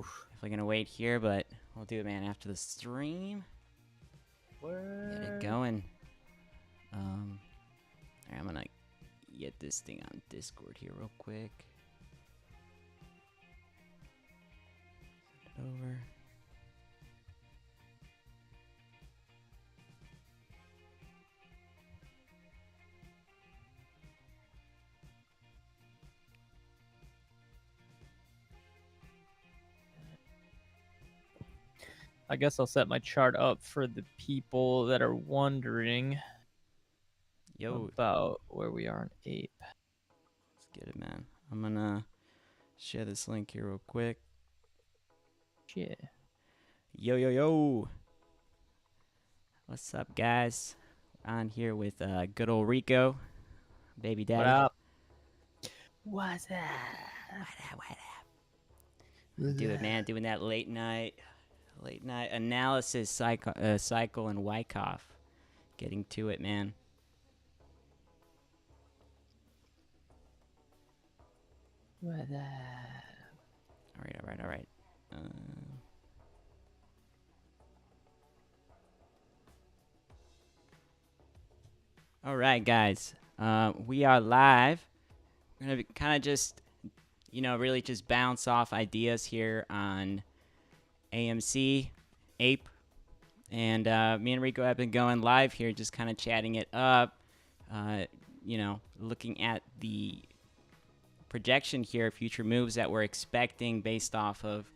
Definitely gonna wait here, but we'll do it, man, after the stream. Get it going. Alright, I'm gonna get this thing on Discord here real quick. Send it over. I guess I'll set my chart up for the people that are wondering about where we are in Ape. Let's get it, man. I'm gonna share this link here real quick. Yeah. Yo. What's up, guys? We're on here with good old Rico, baby daddy. What up? What's up? What up? Do it, man. Doing that late night analysis cycle and Wyckoff. Getting to it, man. What up? All right. All right, guys. We are live. We're gonna kind of just, really just bounce off ideas here on AMC, Ape, and me and Rico have been going live here, just kind of chatting it up. Looking at the projection here, future moves that we're expecting based off of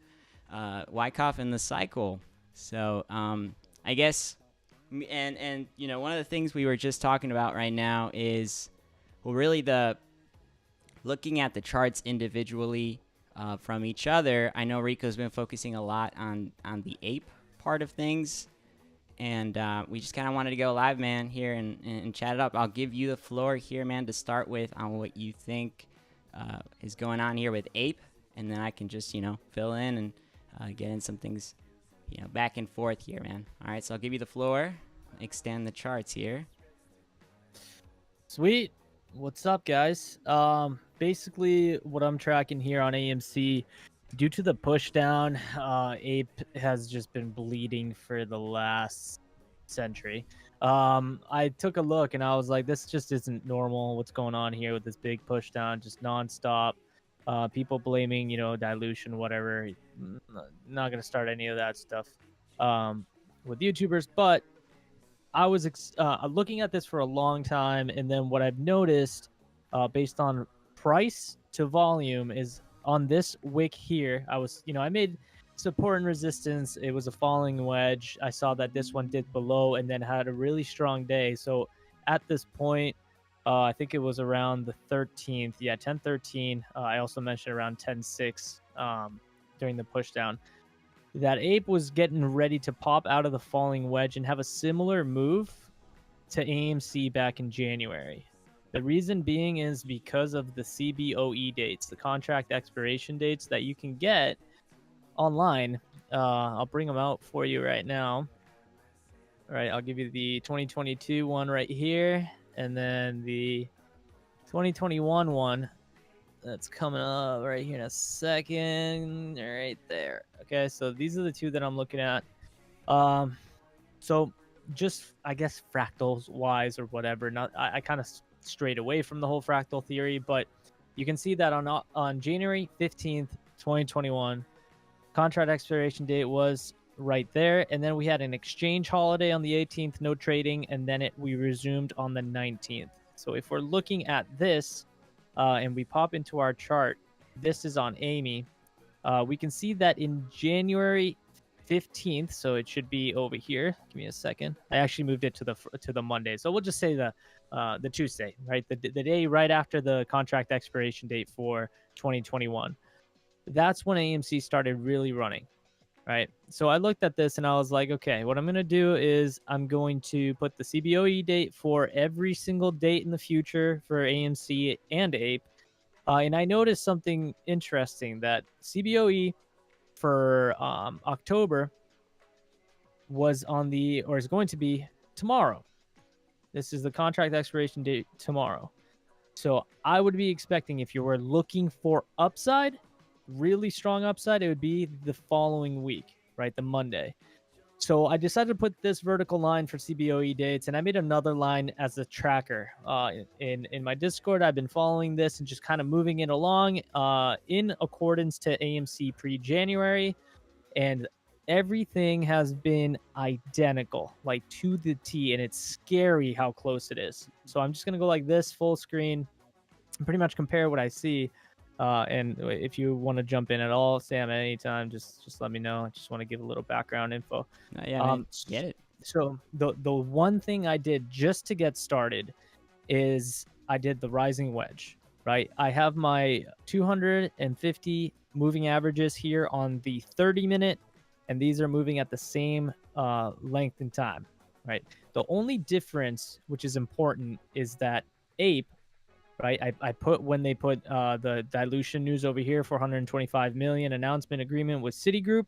Wyckoff and the cycle. So I guess, and one of the things we were just talking about right now is, well, really the looking at the charts individually from each other. I know Rico's been focusing a lot on the ape part of things, and we just kind of wanted to go live, man, here and chat it up. I'll give you the floor here, man, to start with on what you think is going on here with ape, and then I can just fill in and get in some things back and forth here, man. All right, so I'll give you the floor, extend the charts here. Sweet. What's up, guys? Basically what I'm tracking here on AMC, due to the push down, ape has just been bleeding for the last century. I took a look and I was like, this just isn't normal. What's going on here with this big push down, just nonstop? People blaming, dilution, whatever. Not gonna start any of that stuff with YouTubers, but I was looking at this for a long time, and then what I've noticed, based on price to volume, is on this wick here. I made support and resistance. It was a falling wedge. I saw that this one dipped below and then had a really strong day. So at this point, I think it was around the 13th. Yeah, 10:13. I also mentioned around 10:06 during the push down, that ape was getting ready to pop out of the falling wedge and have a similar move to AMC back in January. The reason being is because of the CBOE dates, the contract expiration dates that you can get online. I'll bring them out for you right now. All right, I'll give you the 2022 one right here, and then the 2021 one that's coming up right here in a second, right there. Okay, so these are the two that I'm looking at. So just, I guess, fractals wise or whatever, I kind of strayed away from the whole fractal theory, but you can see that on January 15th, 2021, contract expiration date was right there, and then we had an exchange holiday on the 18th, no trading, and then we resumed on the 19th. So if we're looking at this, and we pop into our chart, this is on Amy. We can see that in January 15th, so it should be over here. Give me a second. I actually moved it to the Monday, so we'll just say the Tuesday, right? The day right after the contract expiration date for 2021. That's when AMC started really running, right? So I looked at this and I was like, okay, what I'm going to do is I'm going to put the CBOE date for every single date in the future for AMC and Ape. And I noticed something interesting, that CBOE for October was is going to be tomorrow. This is the contract expiration date tomorrow. So I would be expecting, if you were looking for upside, really strong upside, it would be the following week, right? The Monday. So I decided to put this vertical line for CBOE dates, and I made another line as a tracker. In my Discord, I've been following this and just kind of moving it along in accordance to AMC pre-January, and everything has been identical, like to the T, and it's scary how close it is. So I'm just gonna go like this, full screen, and pretty much compare what I see. And if you want to jump in at all, Sam, at any time, just let me know. I just want to give a little background info. Yeah, man. Get it. So the one thing I did just to get started is I did the rising wedge, right? I have my 250 moving averages here on the 30-minute, and these are moving at the same length and time, right? The only difference, which is important, is that Ape, right? I put when they put the dilution news over here, 425 million announcement agreement with Citigroup,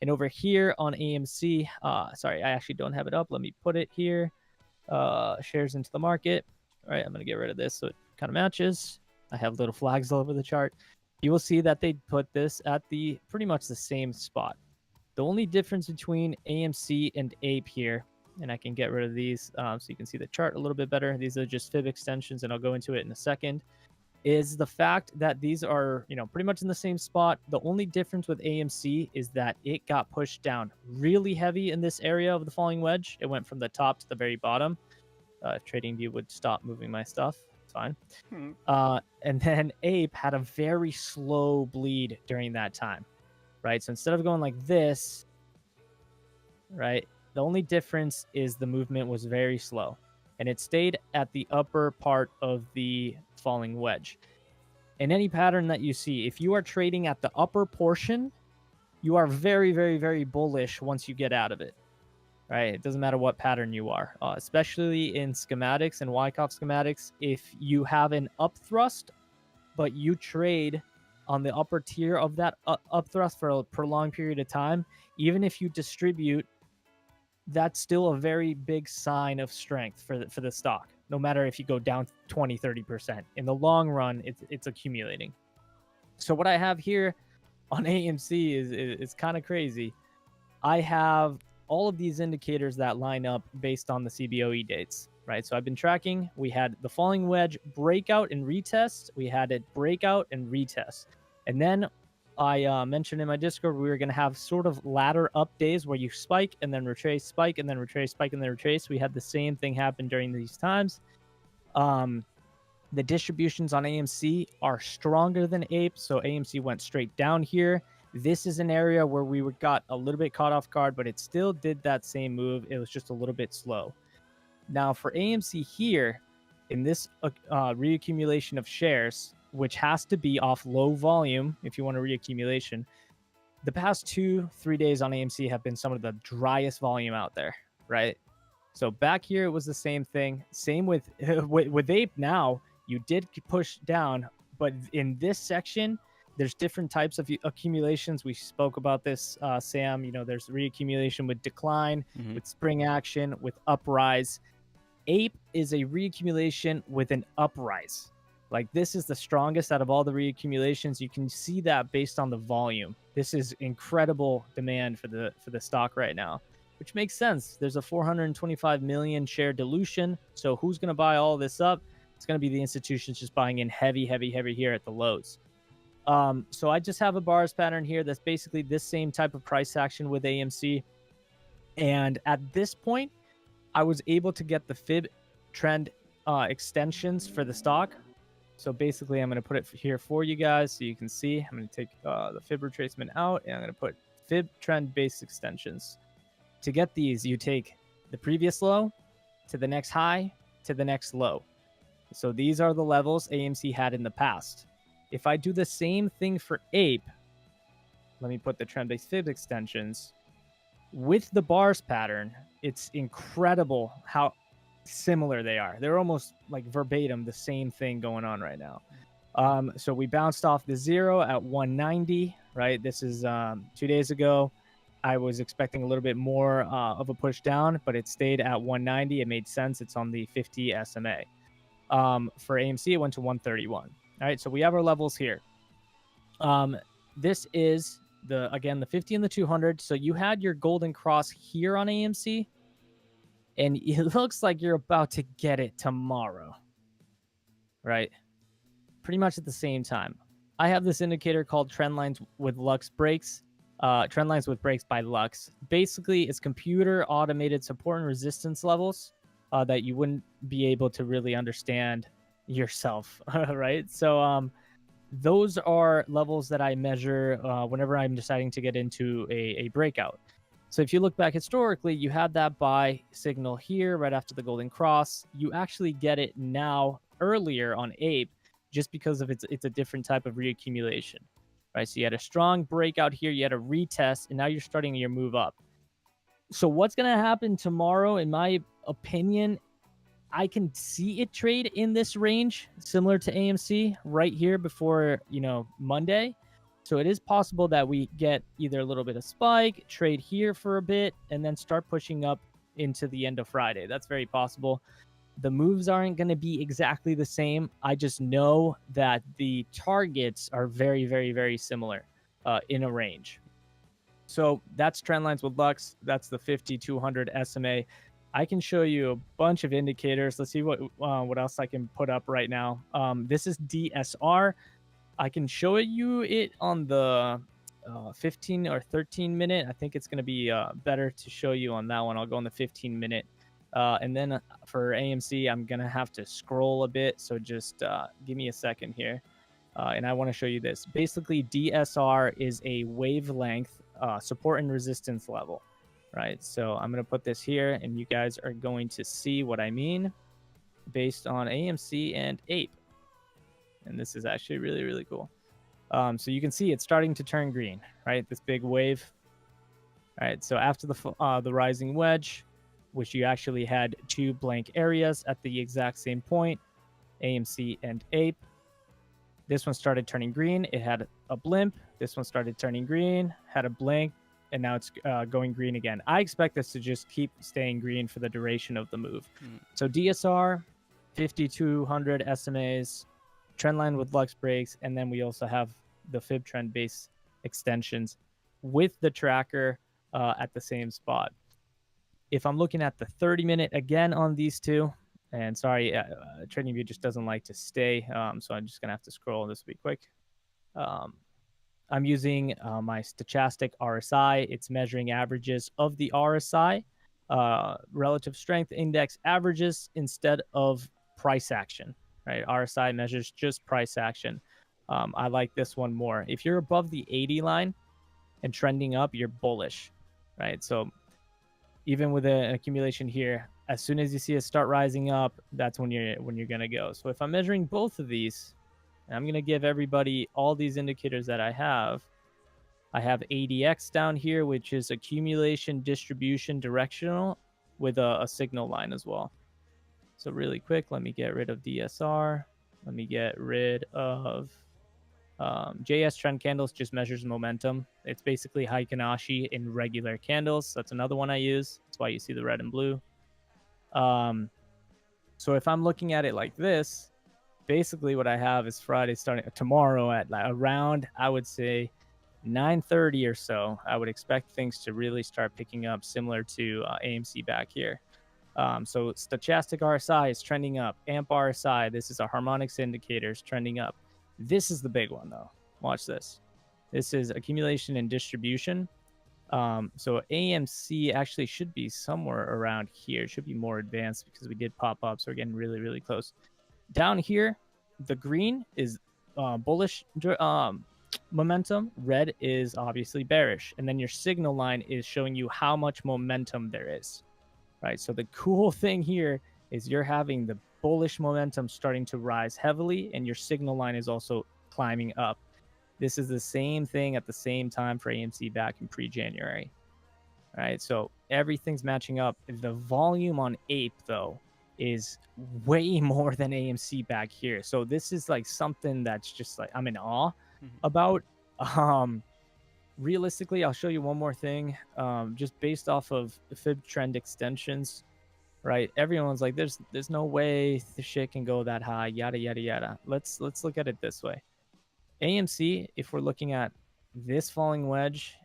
and over here on AMC, sorry, I actually don't have it up. Let me put it here. Shares into the market. All right, I'm gonna get rid of this so it kind of matches. I have little flags all over the chart. You will see that they put this at the pretty much the same spot. The only difference between AMC and Ape here, and I can get rid of these so you can see the chart a little bit better. These are just fib extensions, and I'll go into it in a second, is the fact that these are, pretty much in the same spot. The only difference with AMC is that it got pushed down really heavy in this area of the falling wedge. It went from the top to the very bottom. If TradingView would stop moving my stuff, it's fine. And then Ape had a very slow bleed during that time, right? So instead of going like this, right, the only difference is the movement was very slow, and it stayed at the upper part of the falling wedge. In any pattern that you see, if you are trading at the upper portion, you are very, very, very bullish once you get out of it, right? It doesn't matter what pattern you are, especially in schematics and Wyckoff schematics. If you have an up thrust, but you trade on the upper tier of that up thrust for a prolonged period of time, even if you distribute, that's still a very big sign of strength for the stock, no matter if you go down 20, 30%. In the long run, it's accumulating. So what I have here on AMC is kind of crazy. I have all of these indicators that line up based on the CBOE dates, right? So I've been tracking. We had the falling wedge breakout and retest. We had it breakout and retest. And then I mentioned in my Discord, we were going to have sort of ladder up days where you spike and then retrace, spike and then retrace, spike and then retrace. We had the same thing happen during these times. The distributions on AMC are stronger than Ape, so AMC went straight down here. This is an area where we got a little bit caught off guard, but it still did that same move. It was just a little bit slow. Now for AMC here, in this reaccumulation of shares, which has to be off low volume if you want a reaccumulation, the past 2-3 days on AMC have been some of the driest volume out there, right? So back here, it was the same thing. Same with with Ape now, you did push down, but in this section, there's different types of accumulations. We spoke about this, Sam. There's reaccumulation with decline, with spring action, with uprise. Ape is a reaccumulation with an uprise. Like, this is the strongest out of all the reaccumulations. You can see that based on the volume. This is incredible demand for the stock right now, which makes sense. There's a 425 million share dilution. So who's going to buy all this up? It's going to be the institutions just buying in heavy here at the lows. So I just have a bars pattern here that's basically this same type of price action with AMC. And at this point, I was able to get the fib trend extensions for the stock. So basically, I'm going to put it here for you guys so you can see. I'm going to take the fib retracement out, and I'm going to put fib trend base extensions. To get these, you take the previous low to the next high to the next low. So these are the levels AMC had in the past. If I do the same thing for Ape, let me put the trend-based fib extensions. With the bars pattern, it's incredible how similar they are. They're almost like verbatim the same thing going on right now. So we bounced off the zero at 190, right? This is 2 days ago. I was expecting a little bit more of a push down, but it stayed at 190. It made sense. It's on the 50 SMA. For AMC, it went to 131. All right, so we have our levels here. this is the 50 and the 200. So you had your golden cross here on AMC, and it looks like you're about to get it tomorrow, right? Pretty much at the same time. I have this indicator called trend lines with Lux breaks. Trend lines with breaks by Lux. Basically, it's computer automated support and resistance levels that you wouldn't be able to really understand yourself, right? So those are levels that I measure whenever I'm deciding to get into a breakout. So if you look back historically, you had that buy signal here right after the golden cross. You actually get it now earlier on Ape just because of it's a different type of reaccumulation, right? So you had a strong breakout here, you had a retest, and now you're starting your move up. So what's going to happen tomorrow, in my opinion, I can see it trade in this range, similar to AMC, right here before, Monday. So it is possible that we get either a little bit of spike, trade here for a bit, and then start pushing up into the end of Friday. That's very possible. The moves aren't going to be exactly the same. I just know that the targets are very, very, very similar in a range. So that's trend lines with Lux. That's the 50, 200 SMA. I can show you a bunch of indicators. Let's see what else I can put up right now. This is DSR. I can show you it on the 15 or 13 minute. I think it's going to be better to show you on that one. I'll go on the 15 minute. And then for AMC, I'm going to have to scroll a bit. So just give me a second here. And I want to show you this. Basically, DSR is a wavelength support and resistance level, right? So I'm going to put this here, and you guys are going to see what I mean based on AMC and Ape. And this is actually really, really cool. So you can see it's starting to turn green, right? This big wave. All right, so after the rising wedge, which you actually had two blank areas at the exact same point, AMC and Ape. This one started turning green. It had a blimp. This one started turning green, had a blink, and now it's going green again. I expect this to just keep staying green for the duration of the move. So DSR, 5200 SMAs, trend line with Lux breaks, and then we also have the fib trend base extensions with the tracker at the same spot. If I'm looking at the 30-minute again on these two, and sorry, TradingView just doesn't like to stay, so I'm just going to have to scroll. This will be quick. I'm using my stochastic RSI. It's measuring averages of the RSI, relative strength index averages instead of price action, right? RSI measures just price action. I like this one more. If you're above the 80 line and trending up, you're bullish, right? So even with an accumulation here, as soon as you see it start rising up, that's when you're gonna go. So if I'm measuring both of these, and I'm gonna give everybody all these indicators that I have ADX down here, which is accumulation, distribution, directional, with a signal line as well. So really quick, let me get rid of DSR. Let me get rid of JS trend candles. Just measures momentum. It's basically Heikin-Ashi in regular candles. That's another one I use. That's why you see the red and blue. So if I'm looking at it like this, basically what I have is Friday starting tomorrow at around, I would say, 9:30 or so. I would expect things to really start picking up, similar to AMC back here. So stochastic RSI is trending up. AMP RSI, this is a harmonics indicator, is trending up. This is the big one, though. Watch this. This is accumulation and distribution. So AMC actually should be somewhere around here. It should be more advanced because we did pop up, so we're getting really, really close. Down here, the green is bullish momentum. Red is obviously bearish. And then your signal line is showing you how much momentum there is, right? So the cool thing here is you're having the bullish momentum starting to rise heavily, and your signal line is also climbing up. This is the same thing at the same time for AMC back in pre-January, right? So everything's matching up. The volume on Ape, though, is way more than AMC back here. So this is like something that's just like I'm in awe about. Realistically, I'll show you one more thing. Just based off of fib trend extensions, right? Everyone's like, there's no way the shit can go that high, yada yada yada. Let's look at it this way. AMC, if we're looking at this falling wedge,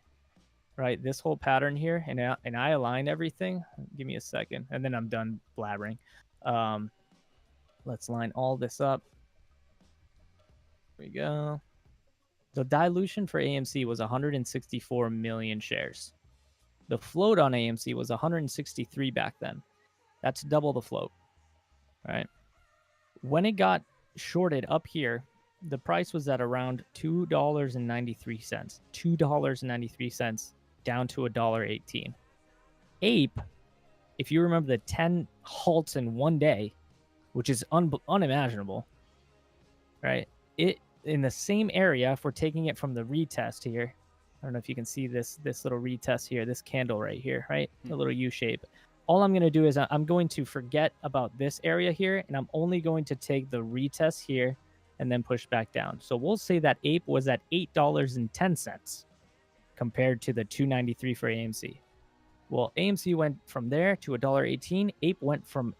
right? This whole pattern here, and I align everything. Give me a second, and then I'm done blabbering. Let's line all this up. There we go. The dilution for AMC was 164 million shares. The float on AMC was 163 back then. That's double the float, right? When it got shorted up here, the price was at around $2.93. $2.93 down to $1.18. Ape, if you remember the 10 halts in one day, which is unimaginable, right? It in the same area, if we're taking it from the retest here, I don't know if you can see this little retest here, this candle right here, right? The little U shape. All I'm going to do is I'm going to forget about this area here, and I'm only going to take the retest here and then push back down. So we'll say that Ape was at $8.10 compared to the $2.93 for AMC. Well, AMC went from there to $1.18. Ape went from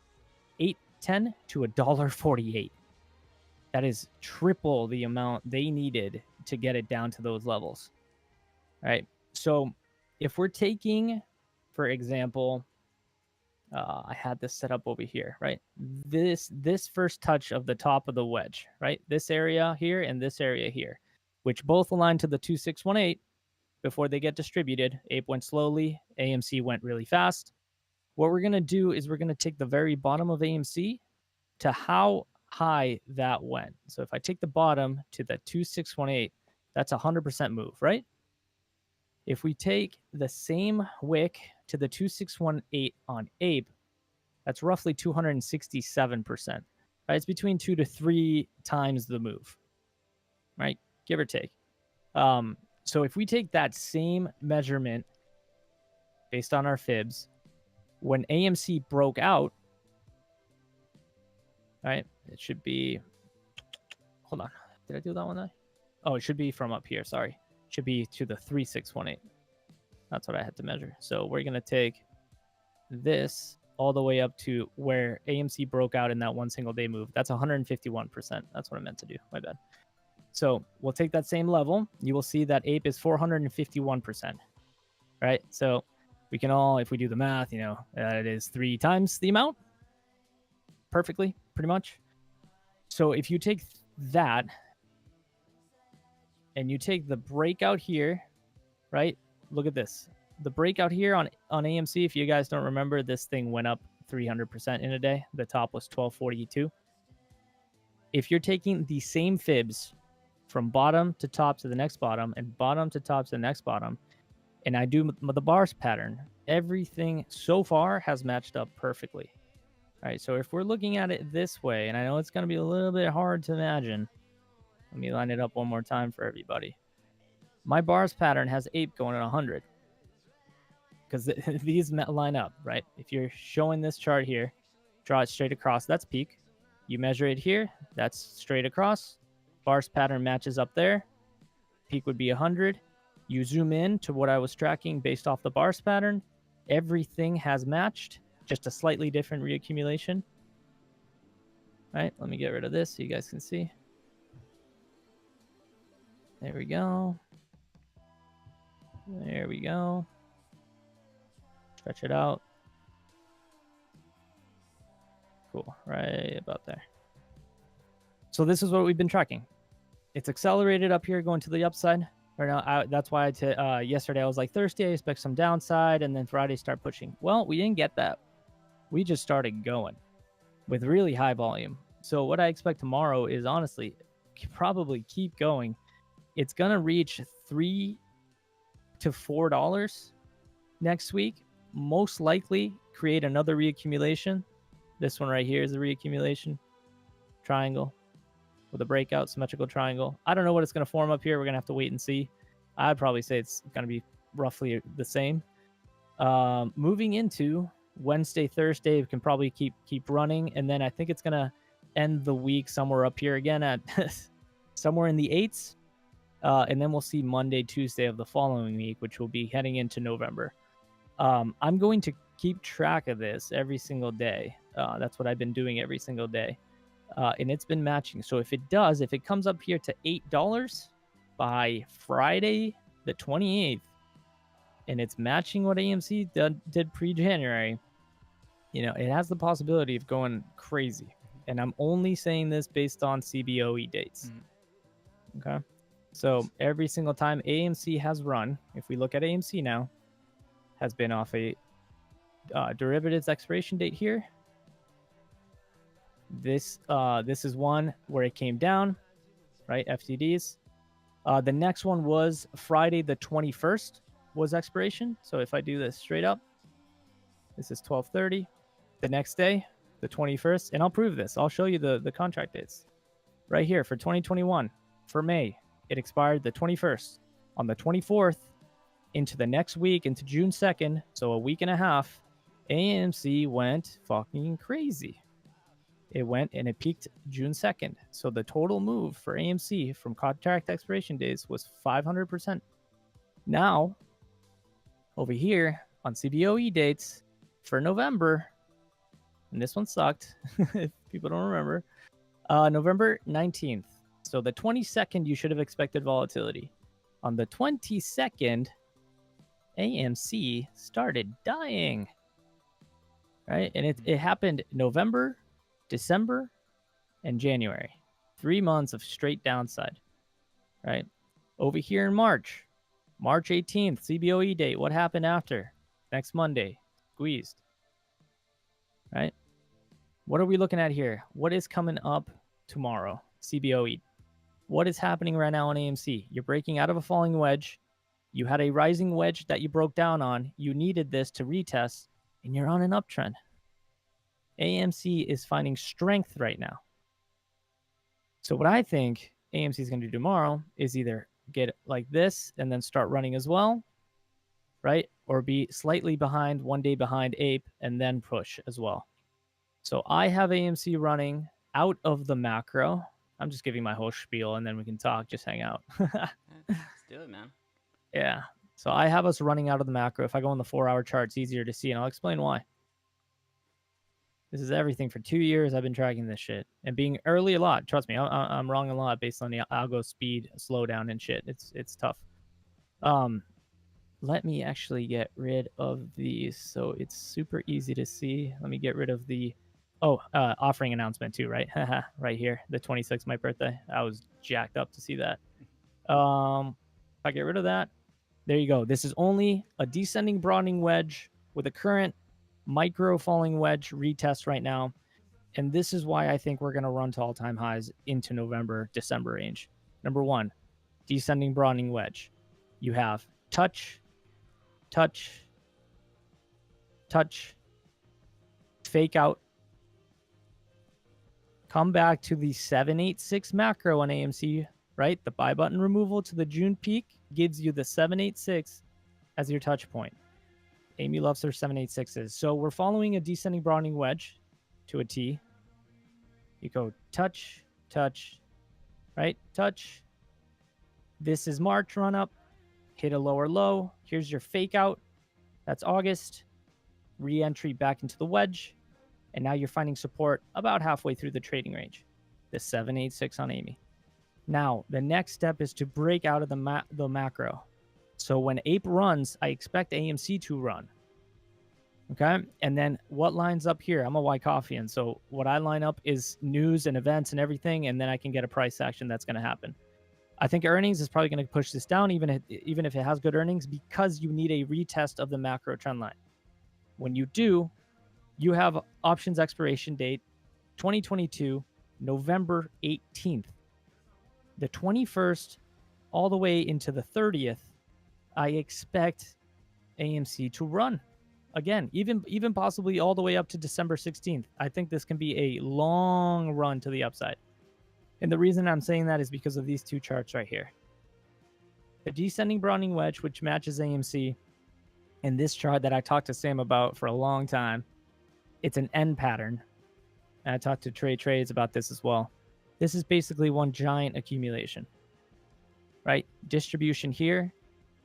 $8.10 to $1.48. That is triple the amount they needed to get it down to those levels. All right. So if we're taking, for example, I had this set up over here, right? This first touch of the top of the wedge, right? This area here and this area here, which both align to the 2618 before they get distributed. Ape went slowly. AMC went really fast. What we're going to do is we're going to take the very bottom of AMC to how high that went. So if I take the bottom to the 2618, that's 100% move, right? If we take the same wick to the 2618 on Ape, that's roughly 267%. Right? It's between 2 to 3 times the move, right? Give or take. So if we take that same measurement based on our fibs, when AMC broke out, right? It should be, hold on. Did I do that one? Oh, it should be from up here. Sorry. It should be to the 3618. That's what I had to measure. So we're going to take this all the way up to where AMC broke out in that one single day move. That's 151%. That's what I meant to do. My bad. So we'll take that same level. You will see that Ape is 451%. Right? So we can all, if we do the math, it is 3 times the amount. Perfectly, pretty much. So if you take that and you take the breakout here, right? Look at this. The breakout here on AMC, if you guys don't remember, this thing went up 300% in a day. The top was 1242. If you're taking the same fibs from bottom to top to the next bottom and bottom to top to the next bottom, and I do the bars pattern, everything so far has matched up perfectly. All right, so if we're looking at it this way, and I know it's going to be a little bit hard to imagine. Let me line it up one more time for everybody. My bars pattern has Ape going at 100 because these line up, right? If you're showing this chart here, draw it straight across, that's peak. You measure it here, that's straight across. Bars pattern matches up there. Peak would be 100. You zoom in to what I was tracking based off the bars pattern. Everything has matched, just a slightly different reaccumulation. All right, let me get rid of this so you guys can see. There we go. There we go. Stretch it out. Cool, right about there. So this is what we've been tracking. It's accelerated up here going to the upside. Right now, that's why yesterday I was like, Thursday I expect some downside, and then Friday start pushing. Well, we didn't get that. We just started going with really high volume. So what I expect tomorrow is honestly probably keep going. It's gonna reach $3 to $4 next week. Most likely create another reaccumulation. This one right here is a reaccumulation triangle with a breakout symmetrical triangle. I don't know what it's going to form up here. We're going to have to wait and see. I'd probably say it's going to be roughly the same. Moving into Wednesday, Thursday, we can probably keep running. And then I think it's going to end the week somewhere up here again at somewhere in the 8s. And then we'll see Monday, Tuesday of the following week, which will be heading into November. I'm going to keep track of this every single day. That's what I've been doing every single day. And it's been matching. So if it comes up here to $8, by Friday the 28th, and it's matching what AMC did pre-January, it has the possibility of going crazy. And I'm only saying this based on CBOE dates. Okay. So every single time AMC has run, if we look at AMC now, has been off a derivatives expiration date here. This is one where it came down, right? FTDs. The next one was Friday the 21st was expiration. So if I do this straight up, this is 12:30. The next day, the 21st, and I'll prove this. I'll show you the contract dates right here for 2021 for May. It expired the 21st. On the 24th, into the next week, into June 2nd, so a week and a half, AMC went fucking crazy. It went and it peaked June 2nd. So the total move for AMC from contract expiration days was 500%. Now, over here on CBOE dates for November, and this one sucked if people don't remember, November 19th. So the 22nd, you should have expected volatility. On the 22nd, AMC started dying, right? And it happened November, December, and January. 3 months of straight downside, right? Over here in March 18th, CBOE date. What happened after? Next Monday, squeezed, right? What are we looking at here? What is coming up tomorrow? CBOE. What is happening right now on AMC? You're breaking out of a falling wedge. You had a rising wedge that you broke down on. You needed this to retest, and you're on an uptrend. AMC is finding strength right now. So what I think AMC is going to do tomorrow is either get like this and then start running as well, right? Or be slightly behind, 1 day behind APE, and then push as well. So I have AMC running out of the macro. I'm just giving my whole spiel, and then we can talk. Just hang out. Let's do it, man. Yeah. So I have us running out of the macro. If I go on the 4-hour chart, it's easier to see, and I'll explain why. This is everything. For 2 years, I've been tracking this shit and being early a lot. Trust me, I'm wrong a lot based on the algo speed slowdown and shit. It's tough. Let me actually get rid of these so it's super easy to see. Let me get rid of the offering announcement too, right? Right here, the 26th, my birthday. I was jacked up to see that. If I get rid of that, there you go. This is only a descending broadening wedge with a current micro falling wedge retest right now. And this is why I think we're going to run to all-time highs into November, December range. Number one, descending broadening wedge. You have touch, touch, touch, fake out, come back to the 786 macro on AMC, right? The buy button removal to the June peak gives you the 786 as your touch point. Amy loves her 786s. So we're following a descending broadening wedge to a T. You go touch, touch, right? Touch. This is March run up. Hit a lower low. Here's your fake out. That's August. Re-entry back into the wedge. And now you're finding support about halfway through the trading range. The 786 on Amy. Now, the next step is to break out of the macro. So when APE runs, I expect AMC to run. Okay? And then what lines up here? I'm a Wyckofian, so what I line up is news and events and everything, and then I can get a price action that's going to happen. I think earnings is probably going to push this down, even if it has good earnings, because you need a retest of the macro trend line. When you do, you have options expiration date 2022, November 18th. The 21st all the way into the 30th, I expect AMC to run again, even possibly all the way up to December 16th. I think this can be a long run to the upside. And the reason I'm saying that is because of these two charts right here. The descending broadening wedge, which matches AMC, and this chart that I talked to Sam about for a long time, it's an N pattern. And I talked to Trades about this as well. This is basically one giant accumulation, right? Distribution here,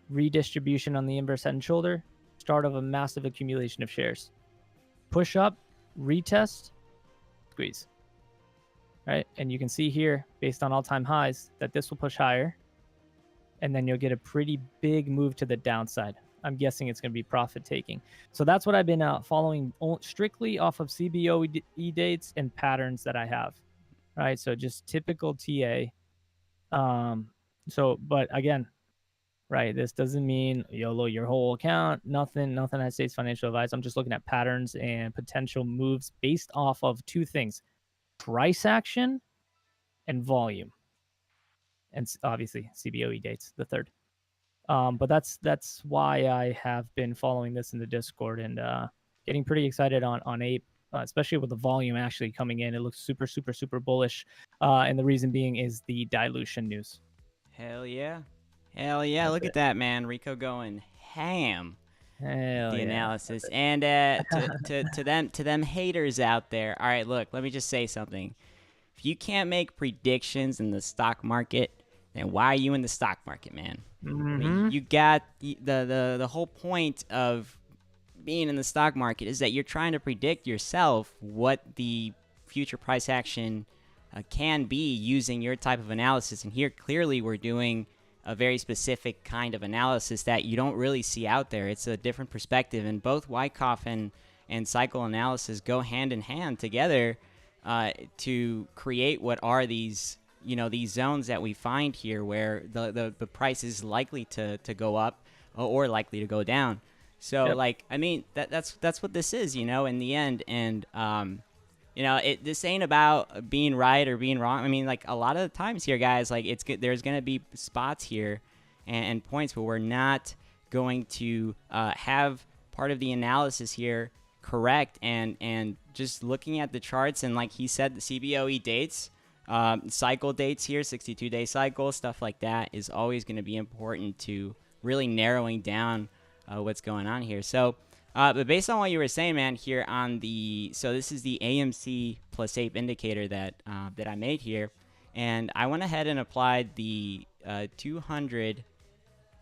redistribution on the inverse head and shoulder, start of a massive accumulation of shares. Push up, retest, squeeze, right? And you can see here, based on all-time highs, that this will push higher. and then you'll get a pretty big move to the downside. I'm guessing it's going to be profit taking. So that's what I've been following strictly off of CBOE dates and patterns that I have. Right. So just typical TA. But again, right, this doesn't mean YOLO your whole account. Nothing that states financial advice. I'm just looking at patterns and potential moves based off of two things: price action and volume, and obviously CBOE dates, the third. But that's why I have been following this in the Discord and getting pretty excited on Ape, especially with the volume actually coming in. It looks super, super, super bullish. And the reason being is the dilution news. Hell yeah. Hell yeah. That's Look at it. that, man. Rico going ham. Hell The yeah. analysis. And to them haters out there. All right, look, let me just say something. If you can't make predictions in the stock market, then why are you in the stock market, man? Mm-hmm. I mean, you got the whole point of being in the stock market is that you're trying to predict yourself what the future price action can be using your type of analysis. And here, clearly, we're doing a very specific kind of analysis that you don't really see out there. It's a different perspective, and both Wyckoff and cycle analysis go hand in hand together to create what are these these zones that we find here where the price is likely to go up or likely to go down. So Yep. like, I mean, that's what this is, in the end. And this ain't about being right or being wrong. I mean, like, a lot of the times here, guys, like, there's gonna be spots here and points where we're not going to have part of the analysis here correct, and just looking at the charts and, like he said, the CBOE dates, cycle dates here, 62-day cycle, stuff like that is always going to be important to really narrowing down what's going on here. So but based on what you were saying, man, here on so this is the AMC plus ape indicator that I made here, and I went ahead and applied the 200,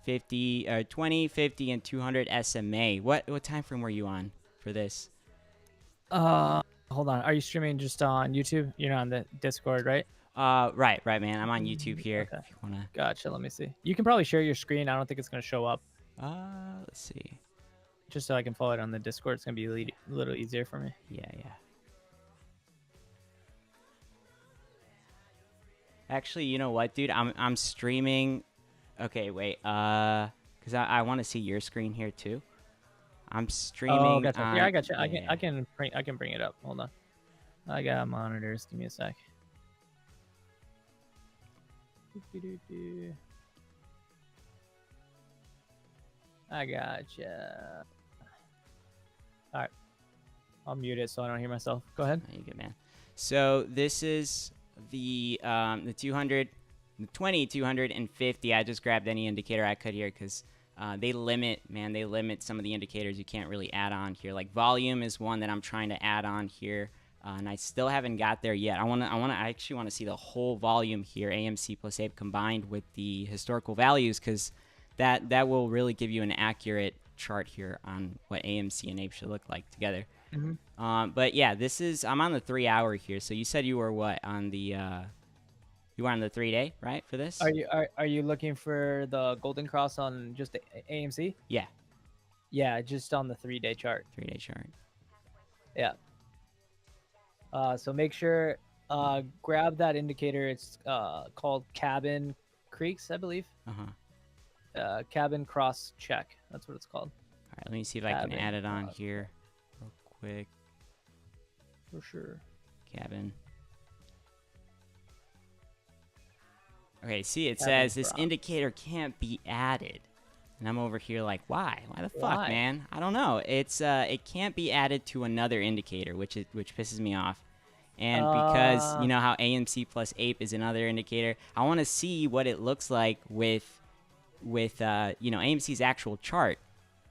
50, 20, 50, and 200 SMA. What time frame were you on for this? Hold on. Are you streaming just on YouTube? You're not on the Discord, right? Right, man. I'm on YouTube here. Okay. If you wanna. Gotcha. Let me see. You can probably share your screen. I don't think it's gonna show up. Let's see. Just so I can follow it on the Discord. It's gonna be a little easier for me. Yeah. Actually, you know what, dude? I'm streaming. Okay, wait. Because I want to see your screen here too. I'm streaming. Oh, gotcha. Yeah, I gotcha. Yeah. I can bring it up. Hold on. I got monitors. Give me a sec. I gotcha. All right. I'll mute it so I don't hear myself. Go ahead. You good, man. So this is the 200, the 20, 200, and 50. I just grabbed any indicator I could here because they limit some of the indicators you can't really add on here. Like volume is one that I'm trying to add on here, and I still haven't got there yet. I actually want to see the whole volume here, AMC plus ape combined with the historical values, because that will really give you an accurate chart here on what AMC and ape should look like together. Mm-hmm. But yeah, I'm on the 3 hour here. So you said you were what on the you were on the 3-day, right, for this? Are you looking for the golden cross on just the AMC? Yeah. Yeah, just on the 3-day chart. 3-day chart. Yeah. So make sure grab that indicator. It's called Cabin Creeks, I believe. Cabin cross check. That's what it's called. All right, let me see if I can add it on here real quick. For sure. Cabin. Okay, see, it says this indicator can't be added. And I'm over here like, why? Why the fuck, man? I don't know. It's it can't be added to another indicator, which pisses me off. And because you know how AMC plus ape is another indicator, I want to see what it looks like with AMC's actual chart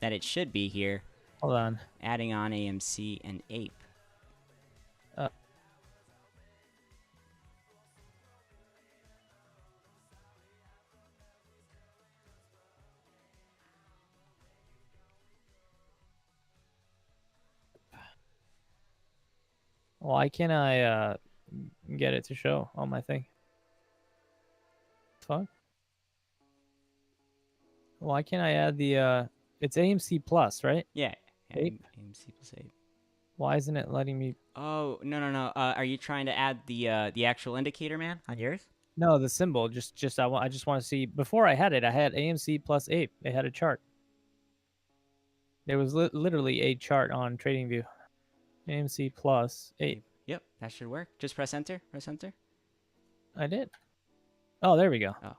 that it should be here. Hold on. Adding on AMC and ape. Why can't I get it to show on my thing? Fuck. Why can't I add the it's AMC Plus, right? Yeah, yeah, Ape? AMC plus ape. Why isn't it letting me? Oh, no, no, no. Are you trying to add the actual indicator, man, on yours? No, the symbol. Just I just want to see. Before I had it, I had AMC plus Ape. It had a chart. There was literally a chart on TradingView. AMC plus Ape. Yep, that should work. Just press enter. Press enter. I did. Oh, there we go. Oh,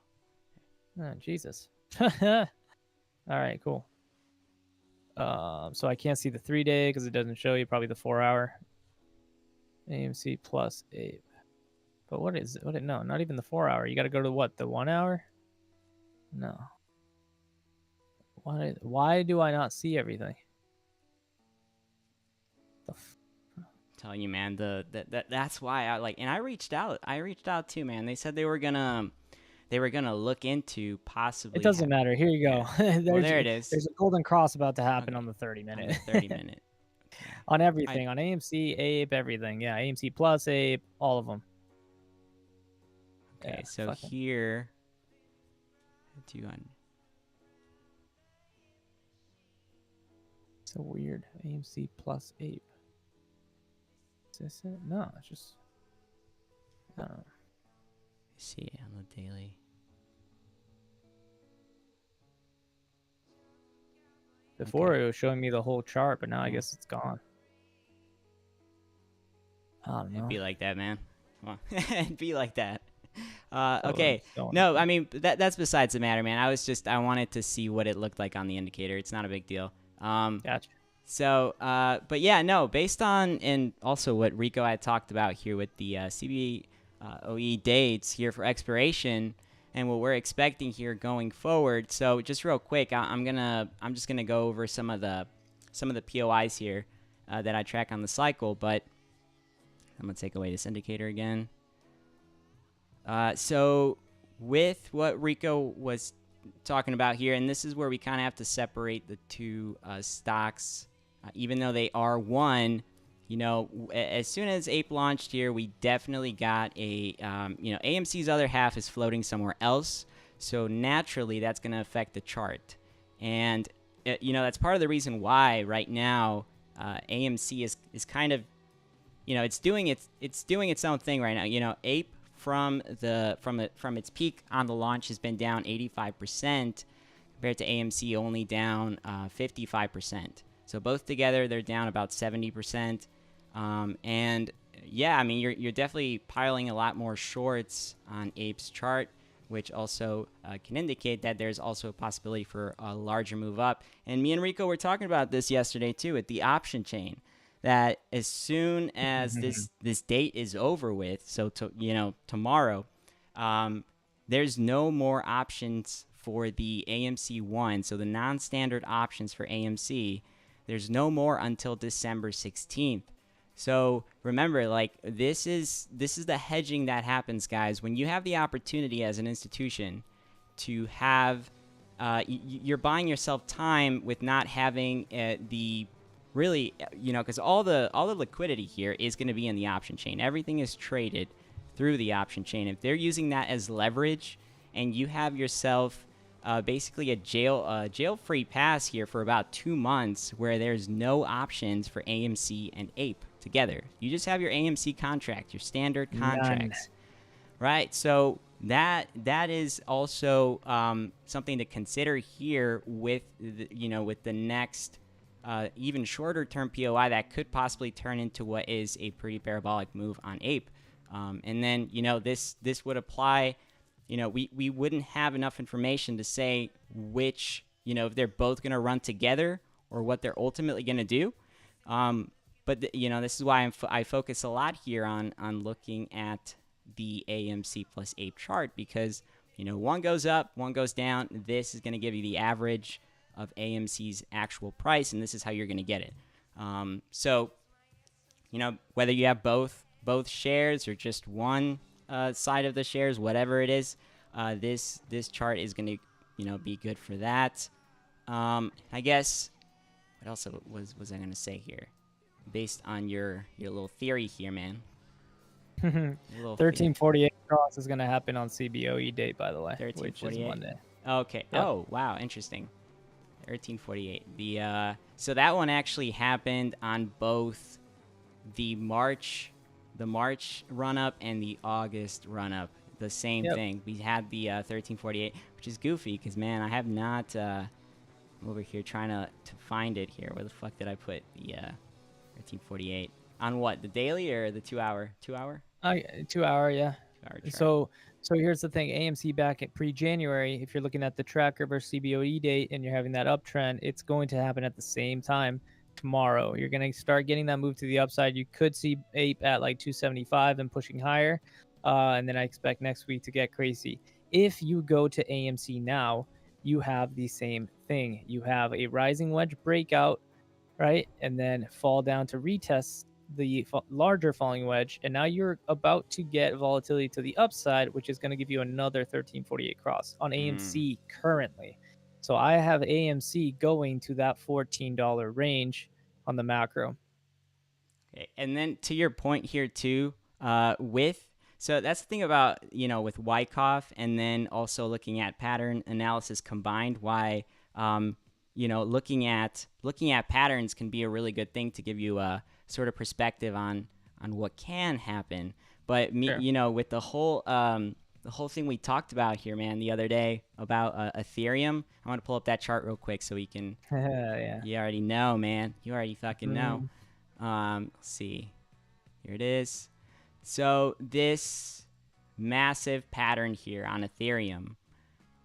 Oh, Jesus. All right, cool. So I can't see the 3-day because it doesn't show you. Probably the 4-hour. AMC plus Ape. But what is it? What? No, not even the 4-hour. You got to go to what? The 1-hour? No. Why do I not see everything? telling you, man. That's why I like, and I reached out. I reached out too, man. They said they were gonna look into possibly. It doesn't matter. Here you go. Well, there it is. There's a golden cross about to happen Okay. on the 30-minute. On the 30-minute. Okay. On everything. On AMC, Ape, everything. Yeah, AMC plus Ape, all of them. Okay, Yeah, so fucking. here, do you on? So weird. AMC plus Ape. Is this it? No, it's just. I don't know. See on the daily. Before Okay. it was showing me the whole chart, but now I guess it's gone. I don't know. It'd be like that, man. Come on. It'd be like that. So Okay. it's going- No, I mean that's besides the matter, man. I wanted to see what it looked like on the indicator. It's not a big deal. Gotcha. So, but yeah, no, based on, and also what Rico had talked about here with the CBOE dates here for expiration and what we're expecting here going forward. So just real quick, I'm just gonna go over some of the POIs here that I track on the cycle, but I'm gonna take away this indicator again. So with what Rico was talking about here, and this is where we kind of have to separate the two stocks, even though they are one. You know, as soon as Ape launched here, we definitely got a, AMC's other half is floating somewhere else. So naturally, that's going to affect the chart. And, that's part of the reason why right now AMC is kind of, it's doing its own thing right now. Ape from its peak on the launch has been down 85% compared to AMC only down 55%. So both together, they're down about 70%. And yeah, I mean, you're definitely piling a lot more shorts on Ape's chart, which also can indicate that there's also a possibility for a larger move up. And me and Rico were talking about this yesterday too at the option chain, that as soon as this date is over with, so tomorrow, there's no more options for the AMC 1, so the non-standard options for AMC. There's no more until December 16th. So remember, like, this is the hedging that happens, guys. When you have the opportunity as an institution to have, you're buying yourself time with not having the really, because all the liquidity here is going to be in the option chain. Everything is traded through the option chain. If they're using that as leverage, and you have yourself basically a jail-free pass here for about 2 months, where there's no options for AMC and Ape together. You just have your AMC contract, your standard contracts, right? So that is also something to consider here with the next even shorter term POI that could possibly turn into what is a pretty parabolic move on Ape. And then this would apply. We wouldn't have enough information to say which, if they're both going to run together or what they're ultimately going to do. But this is why I focus a lot here on looking at the AMC plus Ape chart, because one goes up, one goes down. This is going to give you the average of AMC's actual price, and this is how you're going to get it. So whether you have both shares or just one side of the shares, whatever it is, this chart is going to be good for that. I guess what else was I going to say here? Based on your little theory here, man. 1348 cross is going to happen on CBOE date, by the way, which is 1348. Monday. Okay. Yep. Oh, wow. Interesting. 1348. So that one actually happened on both the March run up and the August run up. The same Yep. thing. We had the 1348, which is goofy because man, I have not. I'm over here trying to find it here. Where the fuck did I put the 1348 on what? The daily or the 2 hour? 2 hour? 2 hour, yeah. 2 hour chart. So here's the thing: AMC back at pre-January. If you're looking at the tracker versus CBOE date, and you're having that uptrend, it's going to happen at the same time tomorrow. You're going to start getting that move to the upside. You could see ape at like 275 and pushing higher, and then I expect next week to get crazy. If you go to AMC now, you have the same thing. You have a rising wedge breakout, right? And then fall down to retest the larger falling wedge. And now you're about to get volatility to the upside, which is going to give you another 1348 cross on AMC currently. So I have AMC going to that $14 range on the macro. Okay. And then to your point here too, so that's the thing about with Wyckoff, and then also looking at pattern analysis combined. Why looking at patterns can be a really good thing to give you a sort of perspective on what can happen. But Sure. with the whole thing we talked about here, man, the other day about Ethereum. I want to pull up that chart real quick so we can. Yeah. You already know, man. You already fucking know. Mm. Let's see. Here it is. So this massive pattern here on Ethereum.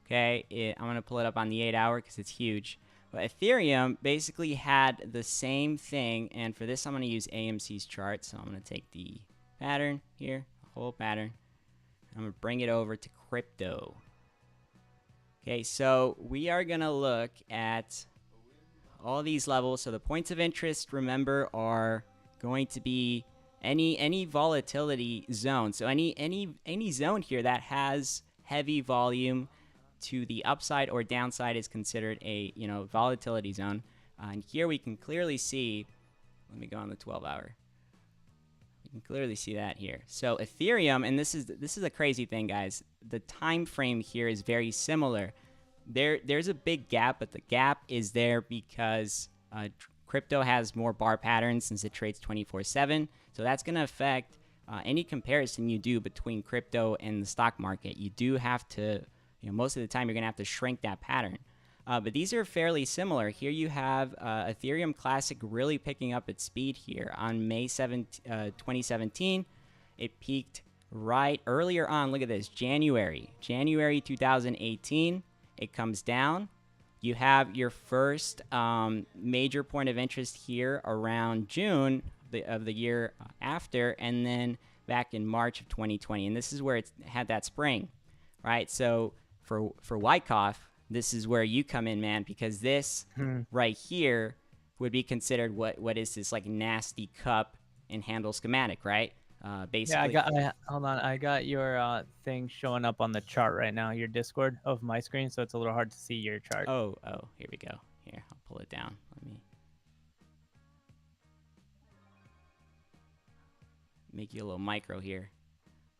Okay, I'm gonna pull it up on the 8 hour because it's huge. But Ethereum basically had the same thing, and for this I'm gonna use AMC's chart. So I'm gonna take the pattern here, the whole pattern. I'm gonna bring it over to crypto. Okay, so we are gonna look at all these levels. So the points of interest, remember, are going to be any volatility zone. So any zone here that has heavy volume to the upside or downside is considered a volatility zone. And here we can clearly see. Let me go on the 12-hour. You can clearly see that here. So Ethereum, and this is a crazy thing, guys. The time frame here is very similar. There's a big gap, but the gap is there because crypto has more bar patterns since it trades 24/7. So that's going to affect any comparison you do between crypto and the stock market. You do have to, most of the time you're going to have to shrink that pattern. But these are fairly similar. Here you have Ethereum Classic really picking up its speed here. On May 7, 2017, it peaked right earlier on. Look at this, January 2018. It comes down. You have your first major point of interest here around June of the year after, and then back in March of 2020. And this is where it's had that spring, right? So for Wyckoff, this is where you come in, man, because this right here would be considered what is this like nasty cup and handle schematic, right? Basically. Yeah, hold on. I got your thing showing up on the chart right now, your Discord of my screen, so it's a little hard to see your chart. Oh, here we go. Here, I'll pull it down. Let me make you a little micro here.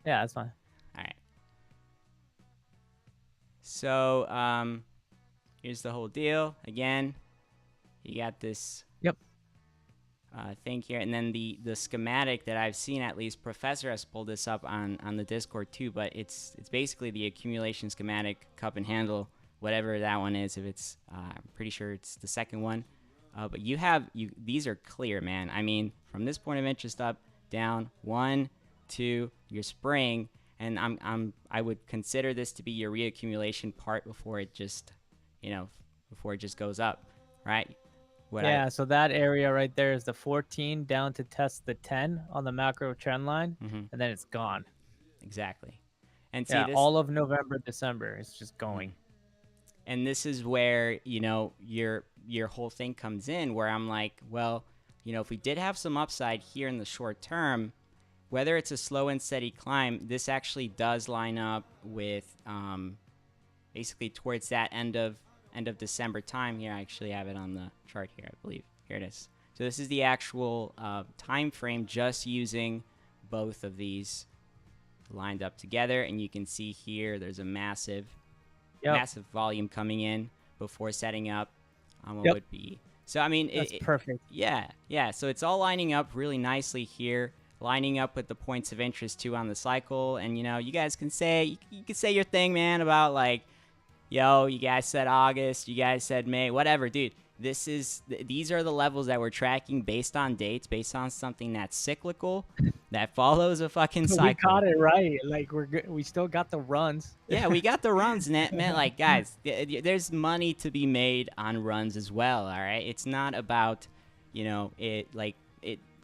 Yeah, that's fine. All right. So, here's the whole deal. Again, you got this thing here, and then the schematic that I've seen, at least Professor has pulled this up on the Discord too, but it's basically the accumulation schematic, cup and handle, whatever that one is. If it's I'm pretty sure it's the second one, but these are clear, man. I mean, from this point of interest up, down, 1, 2, your spring, and I would consider this to be your reaccumulation part before it just goes up, right? So that area right there is the 14 down to test the 10 on the macro trend line, and then it's gone. Exactly. And see, all of November, December, it's just going. And this is where, your whole thing comes in, where I'm like, well, if we did have some upside here in the short term, whether it's a slow and steady climb, this actually does line up with basically towards that end of December time. Here, I actually have it on the chart here, I believe. Here it is. So this is the actual time frame, just using both of these lined up together, and you can see here there's a massive Yep. massive volume coming in before setting up on what Yep. would be. So I mean, That's perfect. yeah. So it's all lining up really nicely here, lining up with the points of interest too on the cycle. And you know, you guys can say you can say your thing, man, about like, yo, you guys said August, you guys said May, whatever, dude. These are the levels that we're tracking based on dates, based on something that's cyclical, that follows a fucking We cycle. got it right. Like we're good. We still got the runs. Yeah, we got the runs, and that meant like, guys, there's money to be made on runs as well. All right, it's not about, you know, it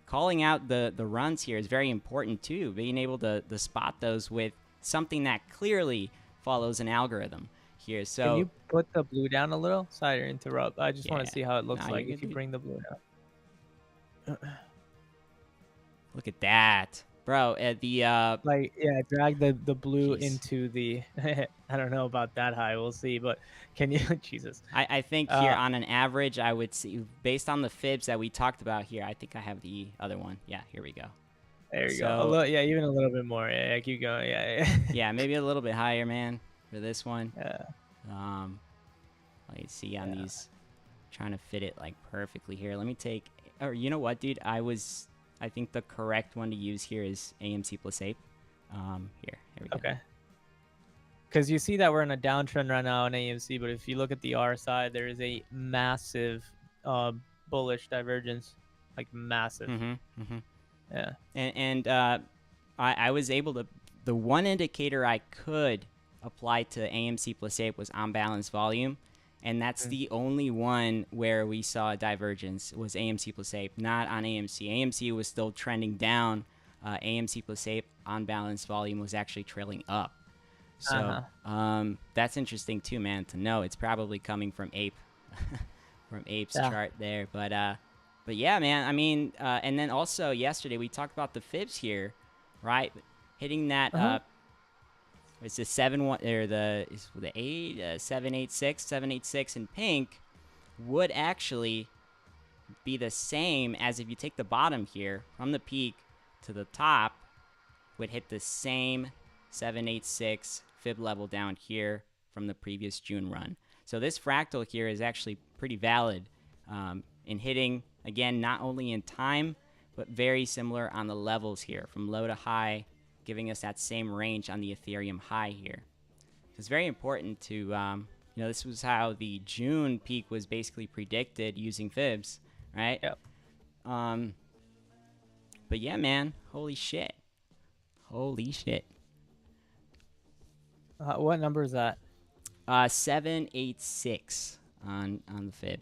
calling out the runs here is very important too. Being able to spot those with something that clearly follows an algorithm here. Can So you put the blue down a little? Sorry to interrupt. I just want yeah, to see how it looks nah, like you're if good, you dude. bring the blue down. Look at that, bro. At the Like, yeah, drag the blue Jeez. into the. I don't know about that high. We'll see. But can you? Jesus. I think here on an average, I would see based on the fibs that we talked about here. I think I have the other one. Yeah, here we go. There you go. A So little, yeah, even a little bit more. Yeah, keep going. Yeah. yeah, maybe a little bit higher, man, for this one. Yeah. Let me see on these, trying to fit it like perfectly here. Let me take, or you know what, dude? I think the correct one to use here is AMC plus ape. Here we go. Okay. Because you see that we're in a downtrend right now in AMC, but if you look at the R side, there is a massive bullish divergence, like massive. Yeah. And I was able to, the one indicator I could apply to AMC plus ape was on balance volume, and that's the only one where we saw a divergence was AMC plus ape, not on AMC. AMC was still trending down. AMC plus ape on balance volume was actually trailing up. So that's interesting too, man, to know. It's probably coming from ape, from ape's chart there. But yeah, man. I mean, and then also yesterday we talked about the fibs here, right? Hitting that it's the 7-1 or the 786 in pink would actually be the same as if you take the bottom here from the peak to the top, would hit the same 786 fib level down here from the previous June run. So this fractal here is actually pretty valid in hitting, again, not only in time, but very similar on the levels here from low to high, giving us that same range on the Ethereum high here. So it's very important to, you know, this was how the June peak was basically predicted using fibs, right? Yep. But yeah, man, holy shit. Holy shit. What number is that? 786 on the fib.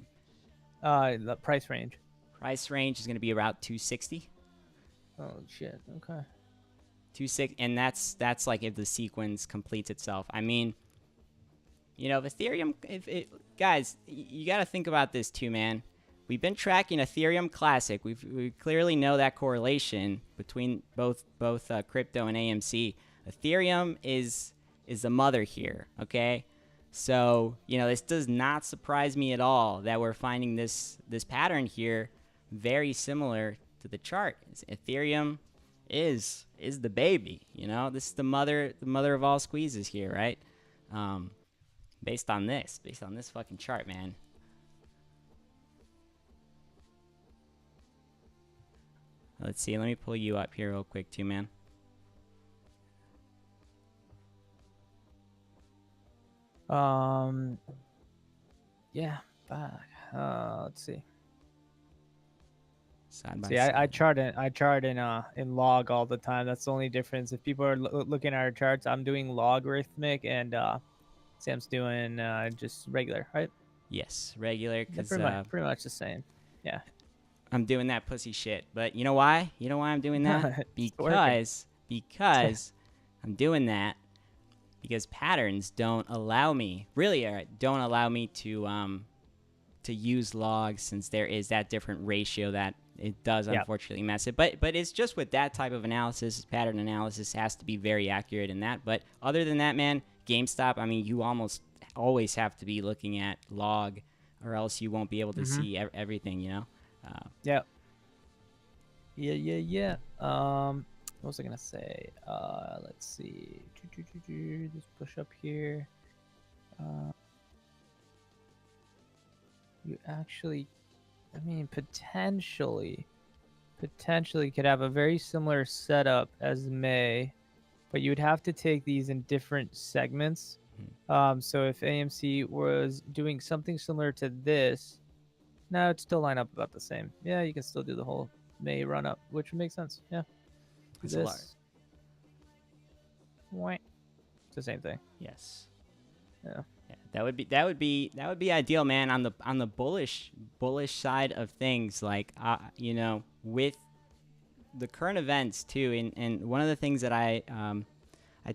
The price range. Price range is going to be about 260. Oh shit. Okay. 260, and that's like if the sequence completes itself. I mean, you know, if Ethereum, guys, you got to think about this too, man. We've been tracking Ethereum Classic. We clearly know that correlation between both crypto and AMC. Ethereum is the mother here, okay? So, you know, this does not surprise me at all that we're finding this pattern here very similar to the chart. Ethereum is the baby, you know? This is the mother of all squeezes here, right? Based on this fucking chart, man. Let's see. Let me pull you up here real quick, too, man. Yeah. Let's see. Side by See, side. I chart in log all the time. That's the only difference. If people are looking at our charts, I'm doing logarithmic, and Sam's doing just regular, right? Yes, regular. Yeah, Cause pretty much the same. Yeah. I'm doing that pussy shit. But you know why? You know why I'm doing that? because I'm doing that because patterns don't allow me, don't allow me to use logs, since there is that different ratio that it does unfortunately mess it. But it's just with that type of analysis, pattern analysis has to be very accurate in that. But other than that, man, GameStop, I mean, you almost always have to be looking at log, or else you won't be able to see everything, you know? Yeah. What was I gonna say? Let's see. Just push up here. Uh, you actually, I mean, potentially could have a very similar setup as May, but you would have to take these in different segments. So if AMC was doing something similar to this, no, it'd still line up about the same. Yeah, you can still do the whole May run up, which would make sense. Yeah. It's a lot. This. Wait. It's the same thing. Yes. Yeah. Yeah, that would be ideal, man. On the bullish side of things, like with the current events too, and one of the things that I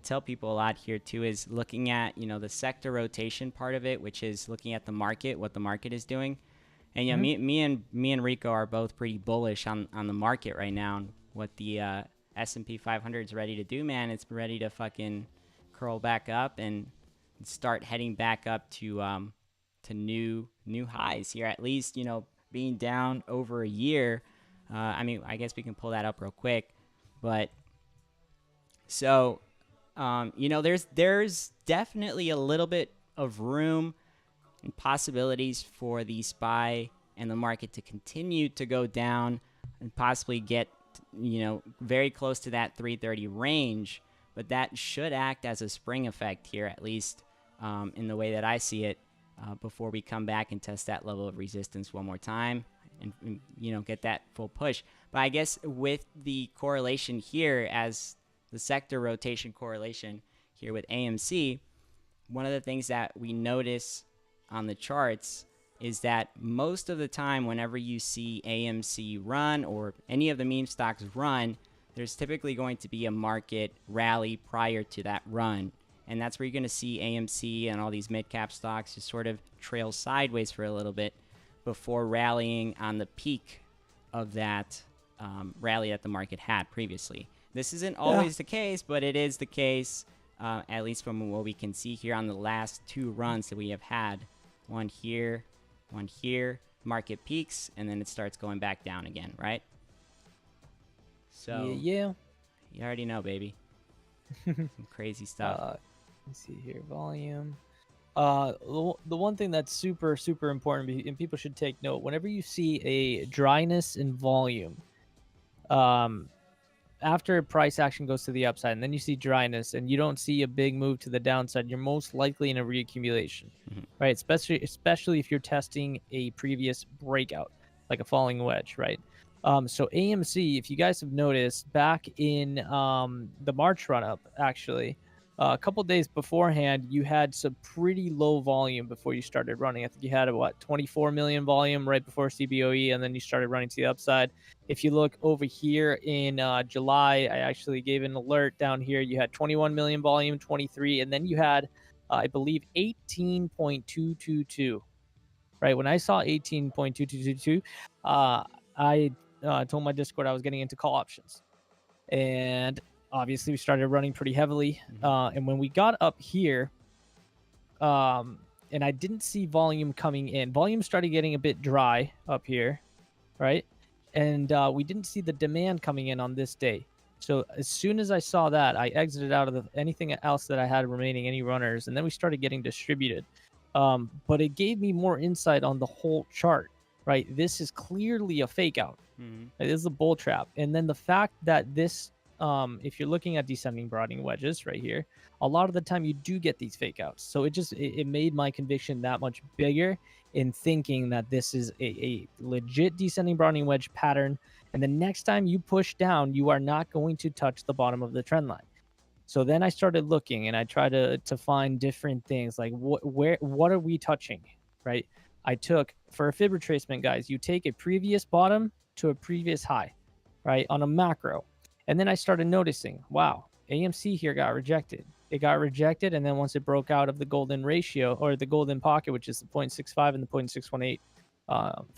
tell people a lot here too is looking at the sector rotation part of it, which is looking at the market, what the market is doing. And yeah, me and Rico are both pretty bullish on the market right now, and what the S&P 500 is ready to do, man. It's ready to fucking curl back up and start heading back up to new highs here. At least being down over a year. I mean, I guess we can pull that up real quick, but so there's definitely a little bit of room and possibilities for the SPY and the market to continue to go down and possibly get very close to that 330 range, but that should act as a spring effect here, at least in the way that I see it, before we come back and test that level of resistance one more time and get that full push. But I guess with the correlation here, as the sector rotation correlation here with AMC, one of the things that we notice on the charts is that most of the time whenever you see AMC run or any of the meme stocks run, there's typically going to be a market rally prior to that run. And that's where you're going to see AMC and all these mid-cap stocks just sort of trail sideways for a little bit before rallying on the peak of that rally that the market had previously. This isn't always the case, but it is the case, at least from what we can see here on the last two runs that we have had. One here, market peaks, and then it starts going back down again, right? So yeah. You already know, baby. Some crazy stuff. Let's see here, volume. The one thing that's super important, and people should take note, whenever you see a dryness in volume, after price action goes to the upside and then you see dryness and you don't see a big move to the downside, you're most likely in a reaccumulation, right? Especially if you're testing a previous breakout, like a falling wedge, right? So AMC, if you guys have noticed, back in the March run up, actually, a couple days beforehand, you had some pretty low volume before you started running. I think you had 24 million volume right before CBOE, and then you started running to the upside. If you look over here in July, I actually gave an alert down here. You had 21 million volume, 23, and then you had, I believe, 18.222. Right when I saw 18.2222, I told my Discord I was getting into call options, and obviously we started running pretty heavily. And when we got up here, and I didn't see volume coming in, volume started getting a bit dry up here, right? And we didn't see the demand coming in on this day. So as soon as I saw that, I exited out of anything else that I had remaining, any runners, and then we started getting distributed. But it gave me more insight on the whole chart, right? This is clearly a fake out. This is a bull trap. And then the fact that this, if you're looking at descending broadening wedges right here, a lot of the time you do get these fake outs. So it made my conviction that much bigger in thinking that this is a legit descending broadening wedge pattern. And the next time you push down, you are not going to touch the bottom of the trend line. So then I started looking and I tried to find different things like what are we touching, right? I took, for a fib retracement, guys, you take a previous bottom to a previous high, right, on a macro. And then I started noticing, wow, AMC here got rejected. It got rejected, and then once it broke out of the golden ratio, or the golden pocket, which is the 0.65 and the 0.618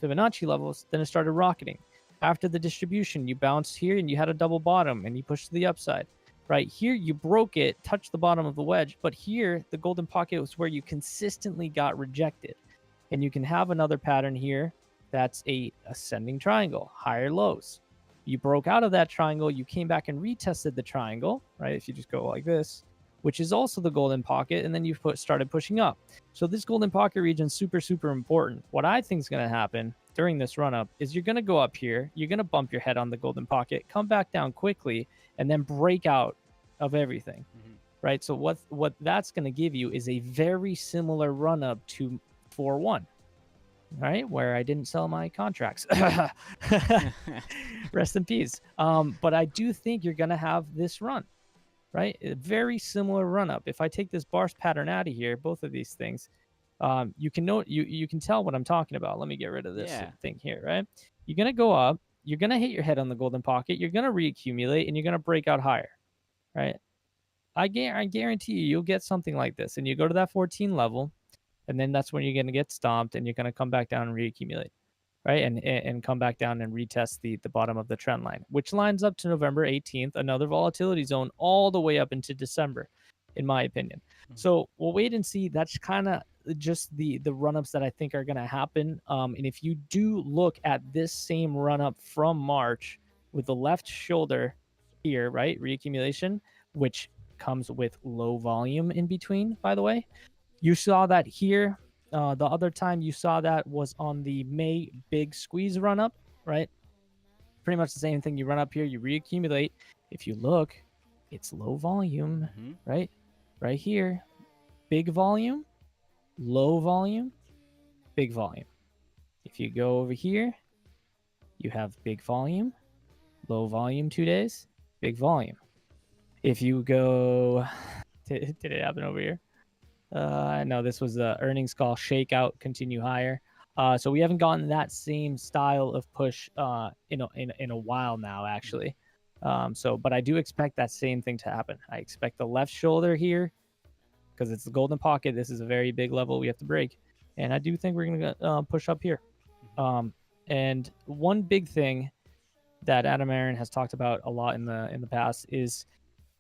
Fibonacci levels, then it started rocketing. After the distribution, you bounced here and you had a double bottom and you pushed to the upside. Right here, you broke it, touched the bottom of the wedge, but here, the golden pocket was where you consistently got rejected. And you can have another pattern here that's a ascending triangle, higher lows. You broke out of that triangle, you came back and retested the triangle, right? If you just go like this, which is also the golden pocket, and then you started pushing up. So this golden pocket region is super, super important. What I think is going to happen during this run up is you're going to go up here, you're going to bump your head on the golden pocket, come back down quickly, and then break out of everything. Right? So what that's going to give you is a very similar run up to 4-1. Right, where I didn't sell my contracts. Rest in peace. But I do think you're gonna have this run, right? A very similar run up. If I take this bars pattern out of here, both of these things, you can know you can tell what I'm talking about. Let me get rid of this thing here, right? You're gonna go up, you're gonna hit your head on the golden pocket, you're gonna reaccumulate, and you're gonna break out higher, right? I guarantee you'll get something like this, and you go to that 14 level. And then that's when you're going to get stomped and you're going to come back down and reaccumulate, right? And come back down and retest the bottom of the trend line, which lines up to November 18th, another volatility zone all the way up into December, in my opinion. So we'll wait and see. That's kind of just the run-ups that I think are going to happen. And if you do look at this same run-up from March with the left shoulder here, right, reaccumulation, which comes with low volume in between, by the way. You saw that here. The other time you saw that was on the May big squeeze run up, right? Pretty much the same thing. You run up here, you reaccumulate. If you look, it's low volume, right? Right here, big volume, low volume, big volume. If you go over here, you have big volume, low volume 2 days, big volume. If you go, did it happen over here? No, this was the earnings call, shakeout, continue higher. So we haven't gotten that same style of push in a while now, actually. But I do expect that same thing to happen. I expect the left shoulder here, because it's the golden pocket. This is a very big level we have to break, and I do think we're gonna push up here. And one big thing that Adam Aaron has talked about a lot in the past is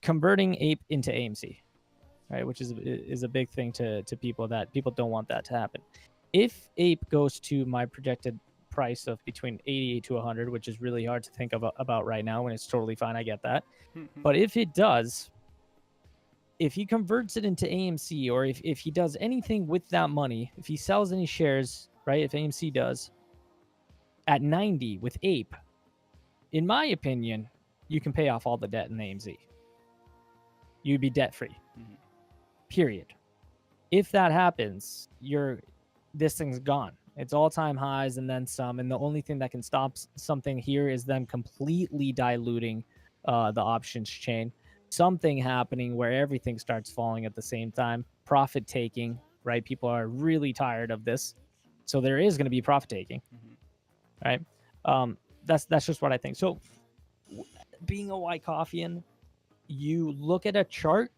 converting APE into AMC. Right, which is a big thing to people, that people don't want that to happen. If APE goes to my projected price of between 88 to 100, which is really hard to think about right now, when it's totally fine, I get that. But if it does, if he converts it into AMC, or if he does anything with that money, if he sells any shares, right, if AMC does, at 90 with APE, in my opinion, you can pay off all the debt in AMC. You'd be debt free. Period. If that happens, this thing's gone. It's all-time highs and then some. And the only thing that can stop something here is them completely diluting the options chain. Something happening where everything starts falling at the same time. Profit taking, right? People are really tired of this, so there is going to be profit taking, right? That's just what I think. So, being a Wyckofian, you look at a chart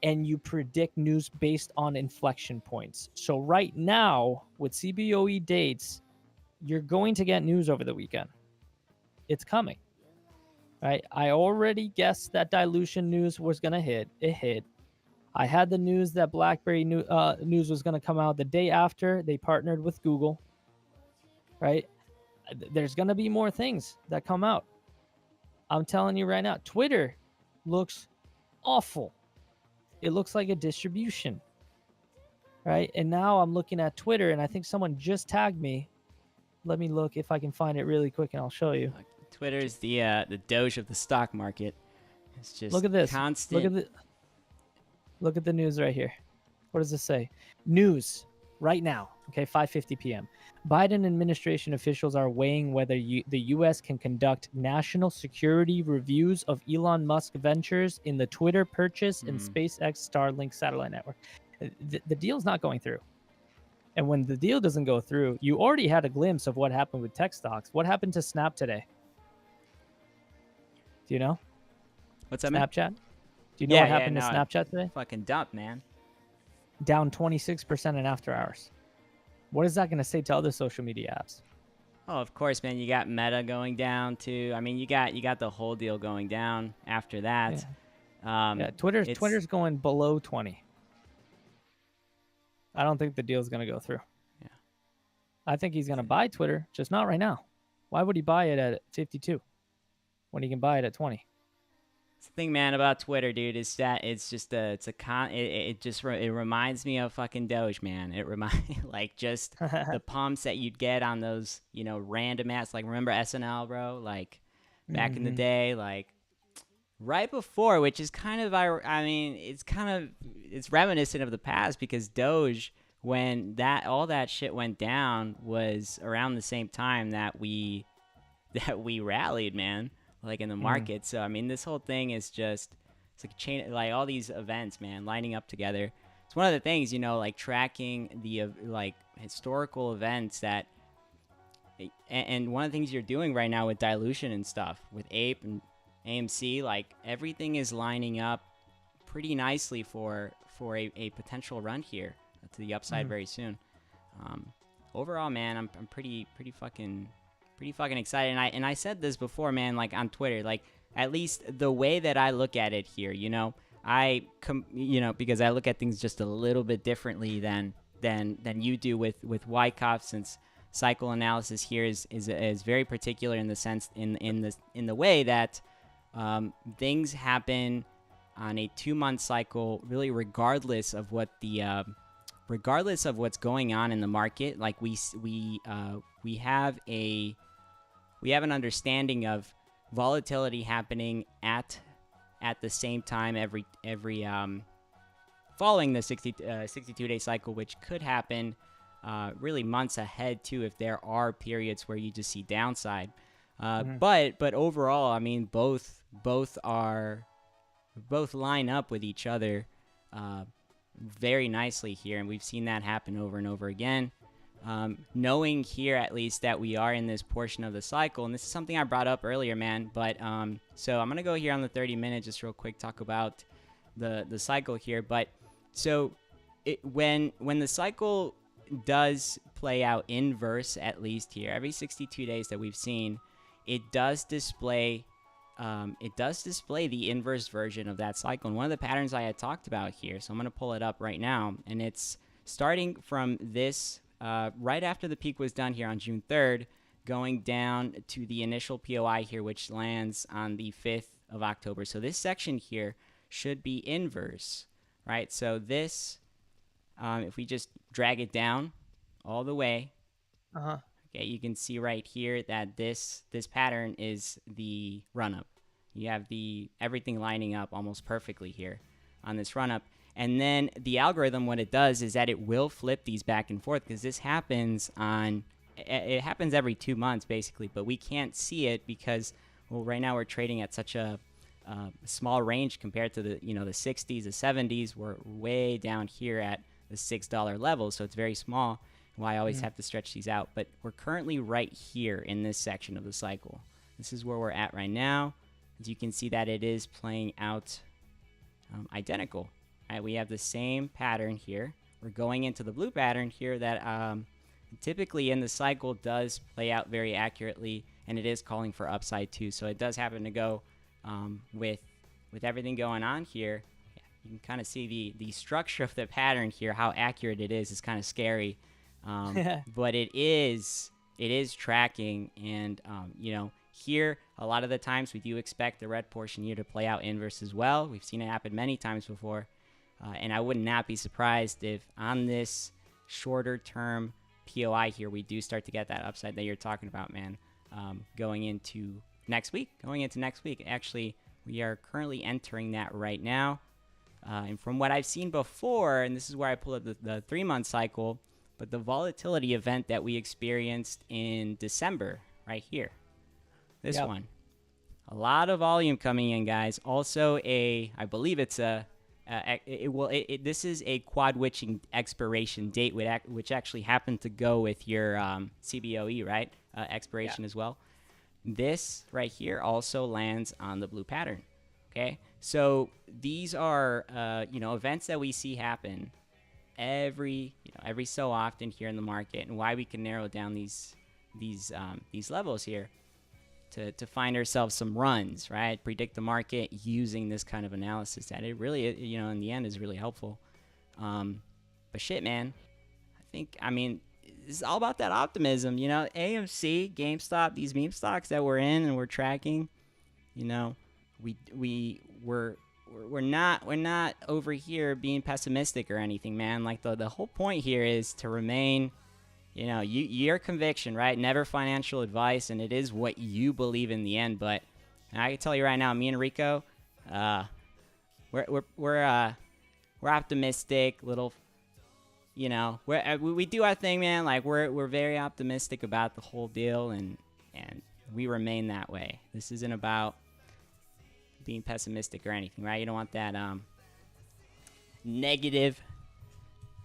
and you predict news based on inflection points. So right now, with CBOE dates, you're going to get news over the weekend. It's coming, right? I already guessed that dilution news was going to hit. It hit. I had the news that BlackBerry news was going to come out the day after they partnered with Google, right? There's going to be more things that come out. I'm telling you right now, Twitter looks awful. It looks like a distribution, right? And now I'm looking at Twitter, and I think someone just tagged me. Let me look if I can find it really quick, and I'll show you. Twitter is the Doge of the stock market. It's just look at this. Constant. Look at the news right here. What does this say? News right now. Okay, 5:50 p.m. Biden administration officials are weighing whether the U.S. can conduct national security reviews of Elon Musk ventures in the Twitter purchase and SpaceX Starlink satellite network. The deal's not going through. And when the deal doesn't go through, you already had a glimpse of what happened with tech stocks. What happened to Snap today? Do you know? What's that, Snapchat? man? Do you know what happened to Snapchat today? Fucking dump, man. Down 26% in after hours. What is that going to say to other social media apps? Oh, of course, man. You got Meta going down too. I mean, you got the whole deal going down after that. Yeah. Twitter's going below 20. I don't think the deal's going to go through. Yeah. I think he's going to buy Twitter, just not right now. Why would he buy it at 52 when he can buy it at 20? It's the thing, man, about Twitter, dude, is that it's just it reminds me of fucking Doge, man. It remind like just the pumps that you'd get on those, random ass, like, remember SNL, bro? Like back in the Hmm. day, like right before, which is kind of, I mean, it's reminiscent of the past because Doge, when that all that shit went down, was around the same time that we that we rallied, man, like in the Mm. market. So I mean, this whole thing is just, it's like a chain, like all these events, man, lining up together. It's one of the things, like tracking the like historical events that, and one of the things you're doing right now with dilution and stuff with Ape and AMC, like everything is lining up pretty nicely for a potential run here to the upside Mm. very soon. Um, Overall, man, I'm pretty fucking excited. And I said this before, man, like on Twitter, like at least the way that I look at it here, because I look at things just a little bit differently than you do with Wyckoff, since cycle analysis here is very particular in the sense in the way that things happen on a 2 month cycle, really regardless of what's going on in the market. Like we have an understanding of volatility happening at the same time every following the 62-day cycle, which could happen really months ahead too if there are periods where you just see downside. Mm. But overall, I mean, both line up with each other uh, very nicely here, and we've seen that happen over and over again. Knowing here at least that we are in this portion of the cycle, and this is something I brought up earlier, man. But so I'm gonna go here on the 30-minute, just real quick, talk about the cycle here. But so when the cycle does play out inverse, at least here, every 62 days that we've seen, it does display the inverse version of that cycle. And one of the patterns I had talked about here, so I'm going to pull it up right now, and it's starting from this right after the peak was done here on June 3rd, going down to the initial POI here, which lands on the 5th of October. So this section here should be inverse, right? So this, if we just drag it down all the way, Uh-huh. okay, you can see right here that this pattern is the run up. You have everything lining up almost perfectly here on this run up. And then the algorithm, what it does is that it will flip these back and forth, because this happens every 2 months basically, but we can't see it because, well, right now we're trading at such a small range compared to the 60s, the 70s. We're way down here at the $6 level, so it's very small. Why I always have to stretch these out. But we're currently right here in this section of the cycle. This is where we're at right now. As you can see that it is playing out identical. Right, we have the same pattern here. We're going into the blue pattern here that typically in the cycle does play out very accurately, and it is calling for upside too. So it does happen to go with everything going on here. Yeah, you can kind of see the structure of the pattern here, how accurate it is. It's kind of scary. But it is tracking, and here a lot of the times we do expect the red portion here to play out inverse as well. We've seen it happen many times before, and I would not be surprised if on this shorter term POI here we do start to get that upside that you're talking about, man. Going into next week. Actually, we are currently entering that right now, and from what I've seen before, and this is where I pull up the 3-month cycle. But the volatility event that we experienced in December, right here, this one, a lot of volume coming in, guys. Also, I believe it's this is a quad witching expiration date, which actually happened to go with your CBOE, right? Expiration as well. This right here also lands on the blue pattern. Okay, so these are events that we see happen every so often here in the market, and why we can narrow down these levels here to find ourselves some runs, right? Predict the market using this kind of analysis that it really, in the end is really helpful. But shit, man, I mean, it's all about that optimism, AMC, GameStop, these meme stocks that we're in and we're tracking, we're not over here being pessimistic or anything, man. Like the whole point here is to remain, your conviction, right? Never financial advice, and it is what you believe in the end. But I can tell you right now, me and Rico, uh, we're optimistic. Little, we do our thing, man. Like we're very optimistic about the whole deal, and we remain that way. This isn't about being pessimistic or anything, right? You don't want that negative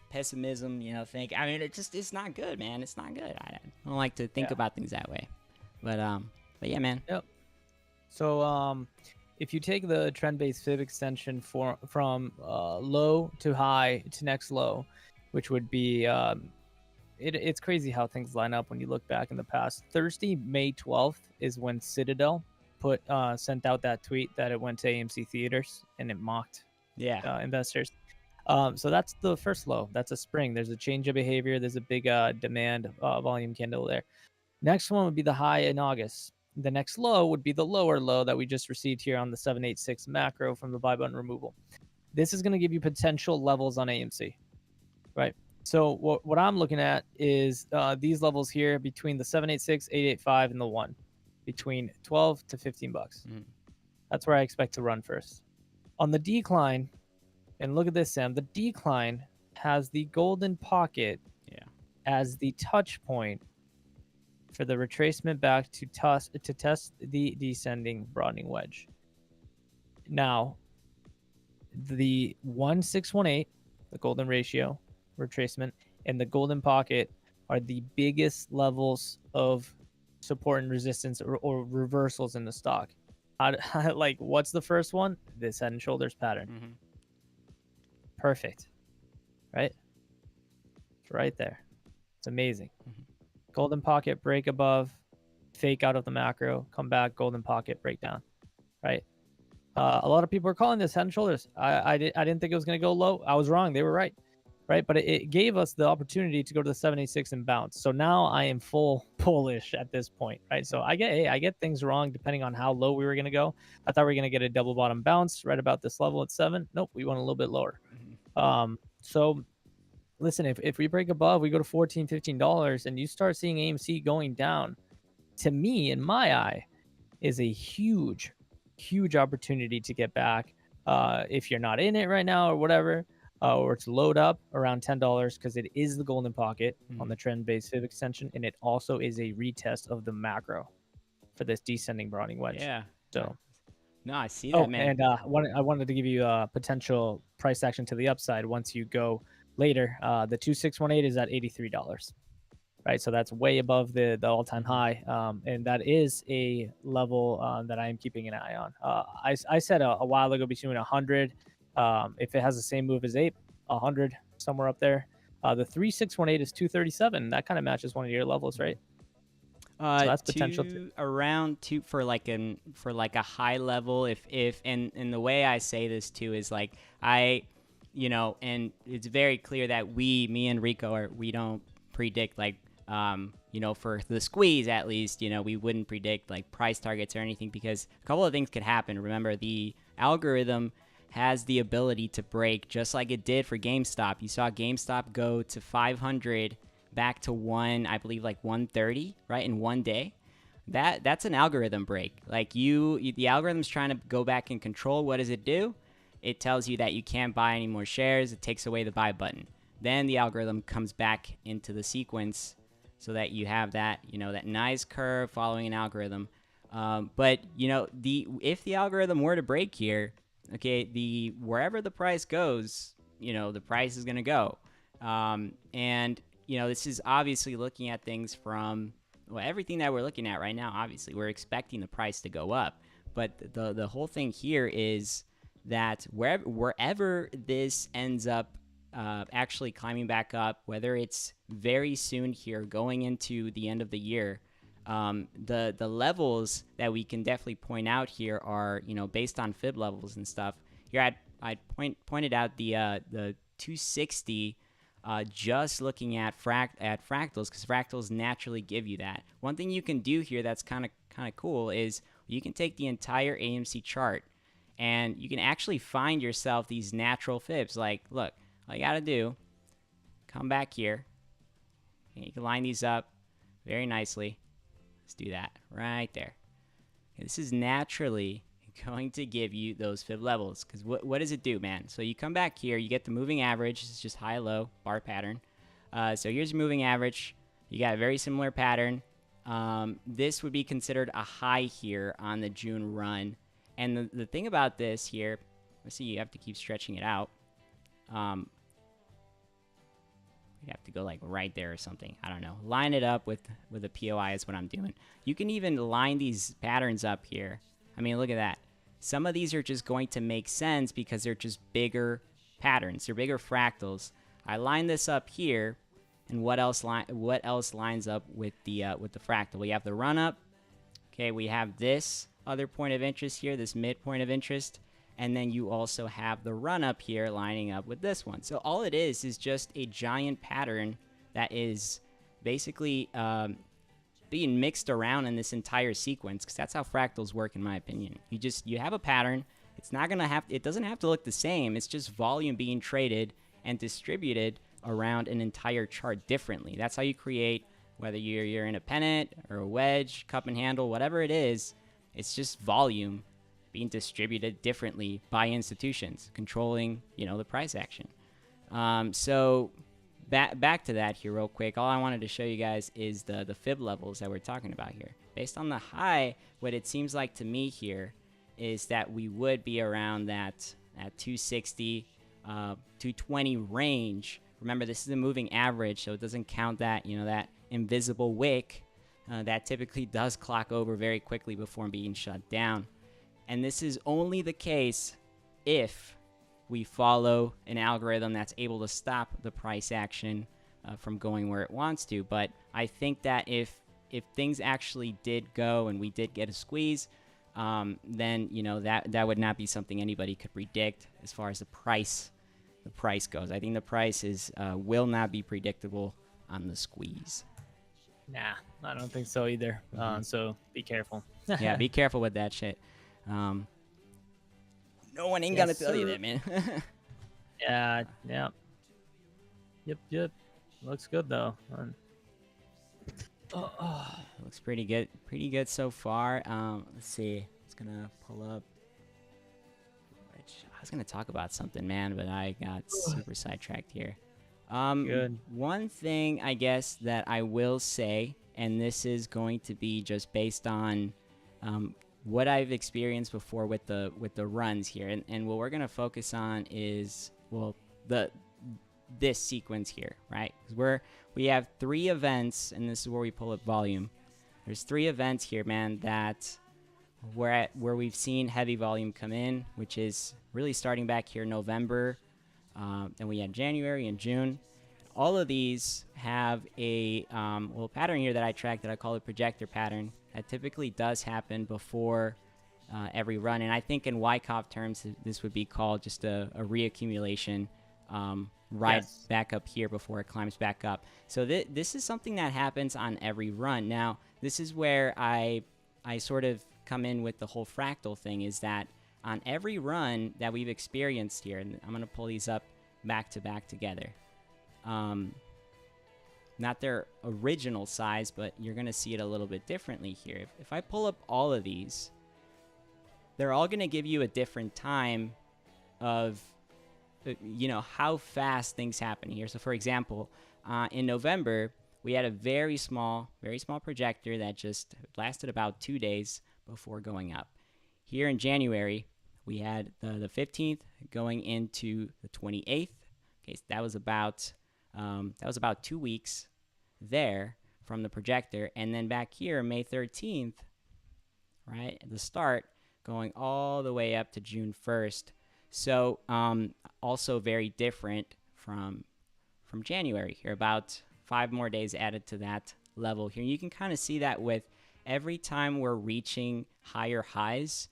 pessimism, think. I mean, it's not good, man. It's not good. I don't like to think about things that way. But yeah, man. Yep. So if you take the trend-based fib extension from low to high to next low, which would be it's crazy how things line up when you look back in the past. Thursday, May 12th is when Citadel sent out that tweet that it went to AMC theaters and it mocked investors. So that's the first low. That's a spring. There's a change of behavior. There's a big demand volume candle there. Next one would be the high in August. The next low would be the lower low that we just received here on the 786 macro from the buy button removal. This is going to give you potential levels on AMC, right? So what I'm looking at is these levels here between the 786, 885, and the 1, between 12 to 15 bucks. Mm-hmm. That's where I expect to run first. On the decline, and look at this, Sam, the decline has the golden pocket as the touch point for the retracement back to test the descending broadening wedge. Now, the 1618, the golden ratio retracement, and the golden pocket are the biggest levels of support and resistance or reversals in the stock. Like, what's the first one? This head and shoulders pattern. Mm-hmm. Perfect, right? It's right there. It's amazing. Mm-hmm. Golden pocket, break above, fake out of the macro, come back, golden pocket, break down, right? A lot of people are calling this head and shoulders. I didn't think it was going to go low. I was wrong. They were right, But it gave us the opportunity to go to the 786 and bounce. So now I am full bullish at this point, right? So I get things wrong depending on how low we were going to go. I thought we were going to get a double bottom bounce right about this level at 7. Nope, we went a little bit lower. Mm-hmm. So listen, if we break above, we go to $14, $15, and you start seeing AMC going down, to me, in my eye, is a huge opportunity to get back. If you're not in it right now or whatever, or to load up around $10, because it is the golden pocket on the trend-based fib extension, and it also is a retest of the macro for this descending broadening wedge. Yeah. So. No, I see that, man. And I wanted to give you a potential price action to the upside once you go later. The 2618 is at $83, right? So that's way above the all-time high, and that is a level that I am keeping an eye on. I said a while ago between 100, if it has the same move as 100, somewhere up there. The 3618 is 237. That kind of matches one of your levels, right? So that's potential around 2 for like a high level. If and the way I say this too is like and it's very clear that me and Rico we don't predict like for the squeeze at least, we wouldn't predict like price targets or anything, because a couple of things could happen. Remember, the algorithm has the ability to break just like it did for GameStop. You saw GameStop go to 500 back to I believe like 130, right, in one day. That's an algorithm break. Like the algorithm's trying to go back and control. What does it do? It tells you that you can't buy any more shares. It takes away the buy button. Then the algorithm comes back into the sequence so that you have that, that nice curve following an algorithm. But if the algorithm were to break here, okay, wherever the price goes, the price is going to go. And this is obviously looking at things from everything that we're looking at right now. Obviously, we're expecting the price to go up, but the whole thing here is that wherever this ends up actually climbing back up, whether it's very soon here going into the end of the year, the levels that we can definitely point out here are based on fib levels and stuff. Here I pointed out the 260. Just looking at fractals, because fractals naturally give you that. One thing you can do here that's kind of cool is You can take the entire AMC chart and you can actually find yourself these natural fibs. Like, look, all you gotta do, come back here, and you can line these up very nicely. Let's do that right there. Okay, this is naturally going to give you those fib levels, because what does it do, man? So you come back here, you get the moving average. It's just high-low bar pattern. So here's your moving average. You got a very similar pattern. This would be considered a high here on the June run. And the thing about this here, let's see, you have to keep stretching it out. You have to go like right there or something. I don't know. Line it up with a POI is what I'm doing. You can even line these patterns up here. I mean, look at that. Some of these are just going to make sense because they're just bigger patterns. They're bigger fractals. I line this up here, and what else lines up with the fractal? We have the run up. Okay, we have this other point of interest here, this midpoint of interest, and then you also have the run up here lining up with this one. So all it is just a giant pattern that is basically being mixed around in this entire sequence, because that's how fractals work, in my opinion. You have a pattern. It doesn't have to look the same. It's just volume being traded and distributed around an entire chart differently. That's how you create, whether you're in a pennant or a wedge, cup and handle, whatever it is. It's just volume being distributed differently by institutions controlling, the price action. So back to that here real quick. All I wanted to show you guys is the fib levels that we're talking about here. Based on the high, what it seems like to me here is that we would be around that at 260, 220 range. Remember, this is a moving average, so it doesn't count that, that invisible wick that typically does clock over very quickly before being shut down. And this is only the case if we follow an algorithm that's able to stop the price action from going where it wants to. But I think that if things actually did go and we did get a squeeze, then that would not be something anybody could predict as far as the price goes. I think the price will not be predictable on the squeeze. Nah, I don't think so either. So be careful. Yeah, be careful with that shit. No one ain't gonna tell you that, man. Yeah. Yep. Looks good though. Looks pretty good so far. Let's see. It's gonna pull up. I was gonna talk about something, man, but I got super sidetracked here. Good. One thing I guess that I will say, and this is going to be just based on what I've experienced before with the runs here, and what we're gonna focus on is this sequence here, right? Because we have 3 events, and this is where we pull up volume. There's 3 events here, man, that where we've seen heavy volume come in, which is really starting back here in November. Then we had January and June. All of these have a pattern here that I track that I call a projector pattern that typically does happen before every run. And I think in Wyckoff terms, this would be called just a reaccumulation back up here before it climbs back up. So this is something that happens on every run. Now, this is where I sort of come in with the whole fractal thing, is that on every run that we've experienced here, and I'm going to pull these up back to back together. Not their original size, but you're going to see it a little bit differently here. If I pull up all of these, they're all going to give you a different time of, how fast things happen here. So for example, in November, we had a very small projector that just lasted about 2 days before going up. Here in January, we had the 15th going into the 28th. Okay, so that was about 2 weeks there from the projector, and then back here, May 13th, right at the start, going all the way up to June 1st. So also very different from January here. About 5 more days added to that level here. You can kind of see that with every time we're reaching higher highs,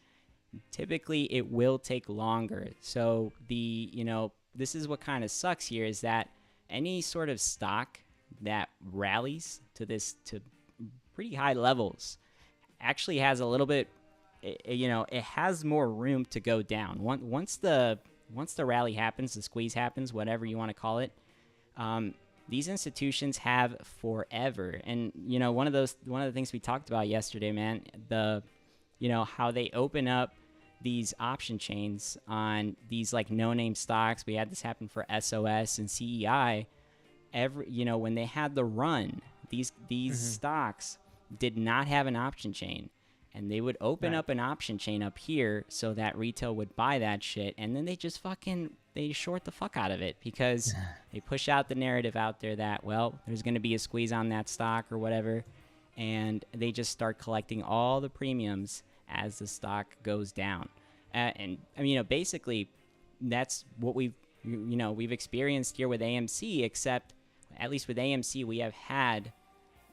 typically it will take longer. So this is what kind of sucks here, is that any sort of stock that rallies to pretty high levels actually has a little bit it has more room to go down. Once the rally happens, the squeeze happens, whatever you want to call it. These institutions have forever, and one of the things we talked about yesterday, man, how they open up these option chains on these like no-name stocks. We had this happen for SOS and CEI. When they had the run, these stocks did not have an option chain, and they would open up an option chain up here so that retail would buy that shit, and then they just they short the fuck out of it because they push out the narrative out there that, well, there's going to be a squeeze on that stock or whatever, and they just start collecting all the premiums as the stock goes down. And I mean, basically, that's what we've experienced here with AMC, except at least with AMC, we have had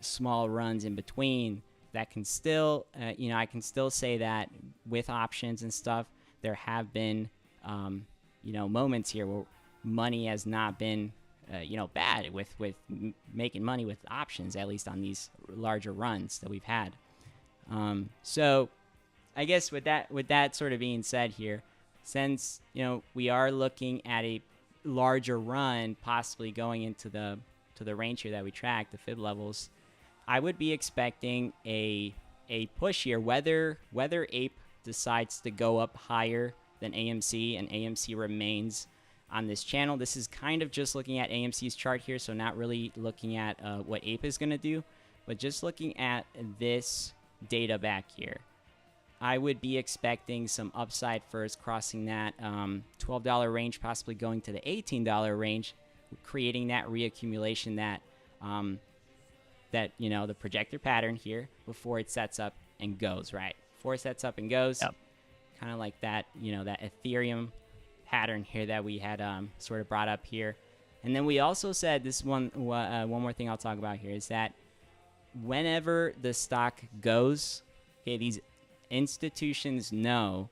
small runs in between that can still, I can still say that with options and stuff, there have been, moments here where money has not been, bad with making money with options, at least on these larger runs that we've had. So I guess with that sort of being said here, since, we are looking at a larger run possibly going into the range here that we track, the fib levels, I would be expecting a push here, whether Ape decides to go up higher than AMC and AMC remains on this channel. This is kind of just looking at AMC's chart here, so not really looking at what Ape is going to do, but just looking at this data back here. I would be expecting some upside first, crossing that $12 range, possibly going to the $18 range, creating that reaccumulation that the projector pattern here before it sets up and goes, right? Before it sets up and goes, kind of like that, that Ethereum pattern here that we had sort of brought up here. And then we also said this one more thing I'll talk about here is that whenever the stock goes, okay, these institutions know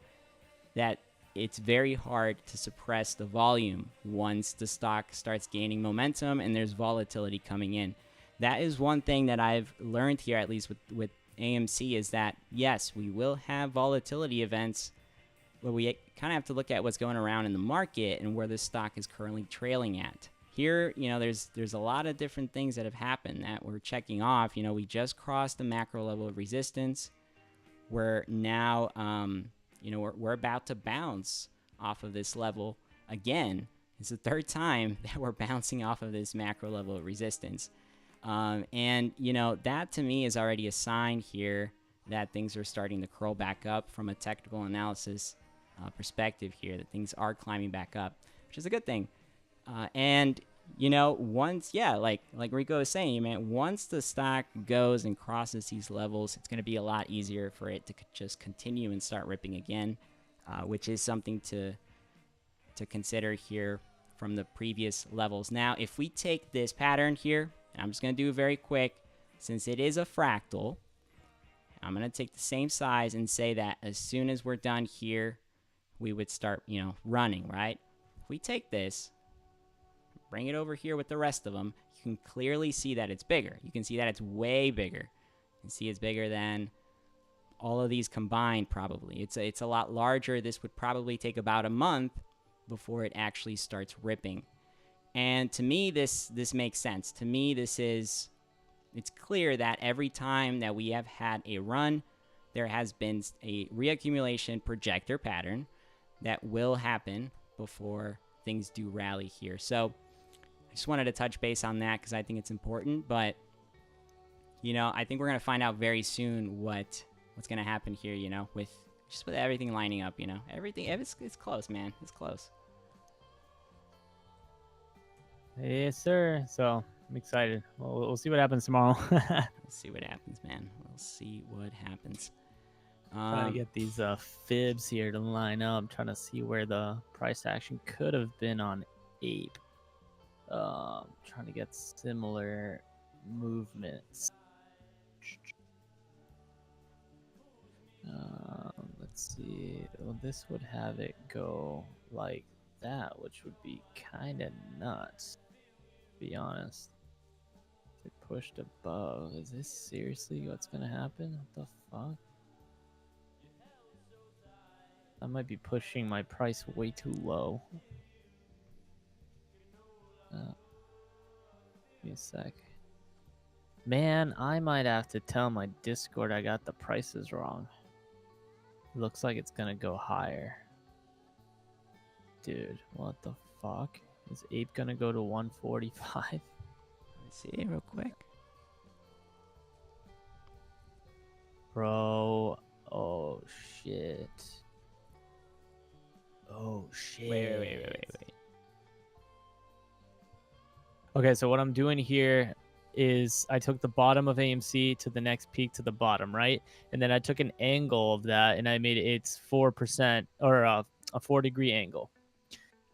that it's very hard to suppress the volume once the stock starts gaining momentum and there's volatility coming in. That is one thing that I've learned here, at least with AMC, is that, yes, we will have volatility events, but we kind of have to look at what's going around in the market and where the stock is currently trailing at. Here, there's a lot of different things that have happened that we're checking off. We just crossed the macro level of resistance. We're now, we're about to bounce off of this level again. It's the third time that we're bouncing off of this macro level of resistance. And that to me is already a sign here that things are starting to curl back up from a technical analysis perspective here, that things are climbing back up, which is a good thing. And once, like Rico was saying, man, once the stock goes and crosses these levels, it's going to be a lot easier for it to just continue and start ripping again, which is something to consider here from the previous levels. Now, if we take this pattern here, and I'm just going to do it very quick, since it is a fractal, I'm going to take the same size and say that as soon as we're done here, we would start, running, right? If we take this, bring it over here with the rest of them, you can clearly see that it's bigger. You can see that it's way bigger. You can see it's bigger than all of these combined, probably. It's a lot larger. This would probably take about a month before it actually starts ripping. And to me, this makes sense. To me, it's clear that every time that we have had a run, there has been a reaccumulation projector pattern that will happen before things do rally here. So I just wanted to touch base on that because I think it's important. But, I think we're going to find out very soon what's going to happen here, with everything lining up, Everything, it's close, man. It's close. Yes, sir. So I'm excited. We'll see what happens tomorrow. We'll see what happens, man. We'll see what happens. Trying to get these fibs here to line up. Trying to see where the price action could have been on Ape. Trying to get similar movements. Let's see. Well, this would have it go like that, which would be kind of nuts, to be honest. If it pushed above, is this seriously what's gonna happen? What the fuck? I might be pushing my price way too low. Give me a sec. Man, I might have to tell my Discord I got the prices wrong. Looks like it's gonna go higher. Dude, what the fuck? Is Ape gonna go to 145? Let's see real quick. Bro, oh shit. Oh shit. Wait. Okay, so what I'm doing here is I took the bottom of AMC to the next peak to the bottom, right? And then I took an angle of that and I made it its 4% or a 4-degree angle.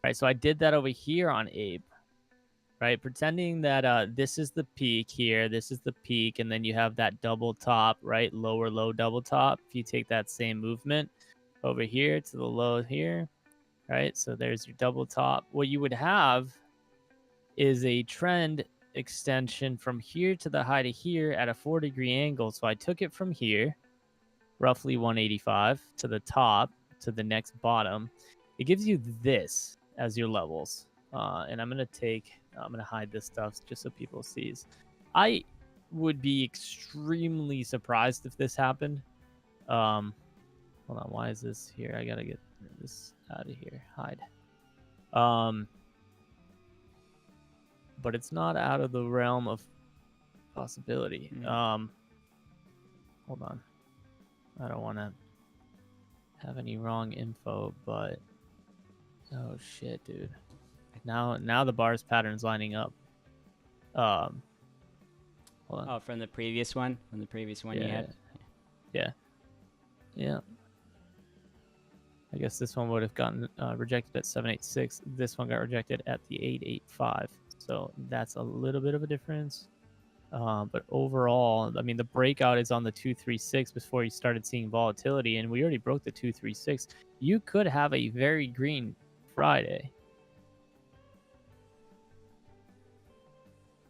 Right, so I did that over here on Ape, right? Pretending that this is the peak here, this is the peak, and then you have that double top, right? Lower, low, double top. If you take that same movement over here to the low here, right? So there's your double top. What you would have is a trend extension from here to the high to here at a 4-degree angle. So I took it from here, roughly 185, to the top, to the next bottom. It gives you this as your levels. And I'm going to hide this stuff just so people sees. I would be extremely surprised if this happened. Hold on. Why is this here? I got to get this out of here. Hide. But it's not out of the realm of possibility. Hold on. I don't want to have any wrong info, but oh shit, dude. Now the bars pattern's lining up. Hold on. Oh, from the previous one? From the previous one you had? Yeah. I guess this one would have gotten rejected at 786. This one got rejected at the 885. So that's a little bit of a difference. But overall, I mean, the breakout is on the 236 before you started seeing volatility, and we already broke the 236. You could have a very green Friday.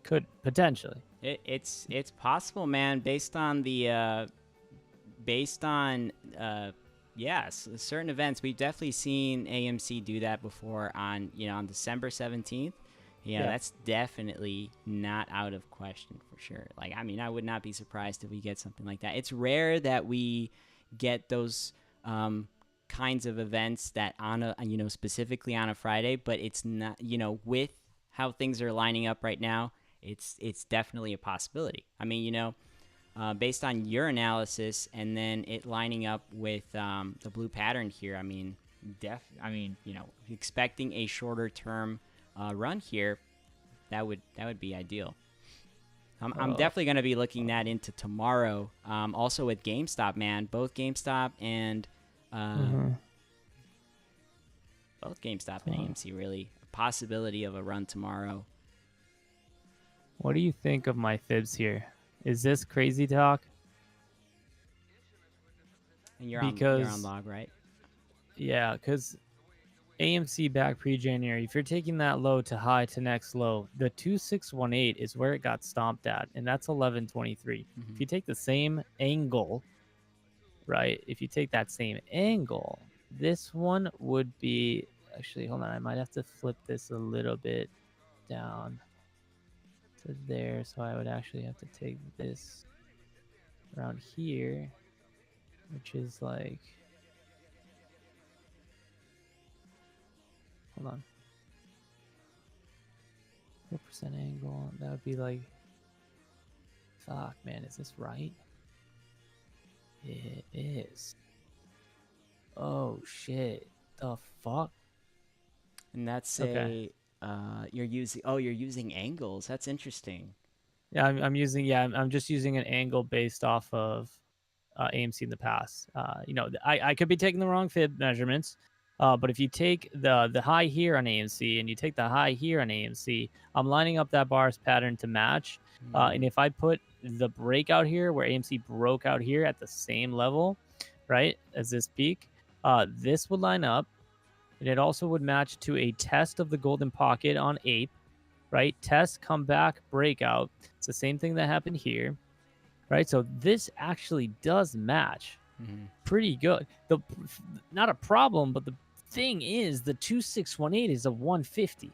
Could potentially. It's possible, man. Based on yes, certain events, we've definitely seen AMC do that before on December 17th. Yeah, that's definitely not out of question for sure. Like, I mean, I would not be surprised if we get something like that. It's rare that we get those kinds of events that on a specifically on a Friday, but it's not with how things are lining up right now. It's definitely a possibility. I mean, based on your analysis and then it lining up with the blue pattern here, I mean, expecting a shorter term run here, that would be ideal. I'm definitely going to be looking that into tomorrow. Also with GameStop, man, both GameStop and AMC, really a possibility of a run tomorrow. What do you think of my fibs here? Is this crazy talk? And you're on log, right? Yeah, because AMC back pre-January, if you're taking that low to high to next low, the 2618 is where it got stomped at, and that's 1123. Mm-hmm. If you take the same angle, right? If you take that same angle, this one would be actually, hold on, I might have to flip this a little bit down to there, so I would actually have to take this around here, which is like, hold on, 4% angle, that would be like, fuck, man, is this right? It is. Oh shit, the fuck? And that's okay. You're using angles. That's interesting. Yeah, I'm just using an angle based off of AMC in the past. I could be taking the wrong fib measurements, but if you take the high here on AMC and you take the high here on AMC, I'm lining up that bars pattern to match. And if I put the breakout here where AMC broke out here at the same level, right, as this peak, this would line up. And it also would match to a test of the golden pocket on Ape, right? Test, come back, breakout. It's the same thing that happened here, right? So this actually does match, pretty good. Not a problem, but the thing is, the 2618 is a 150.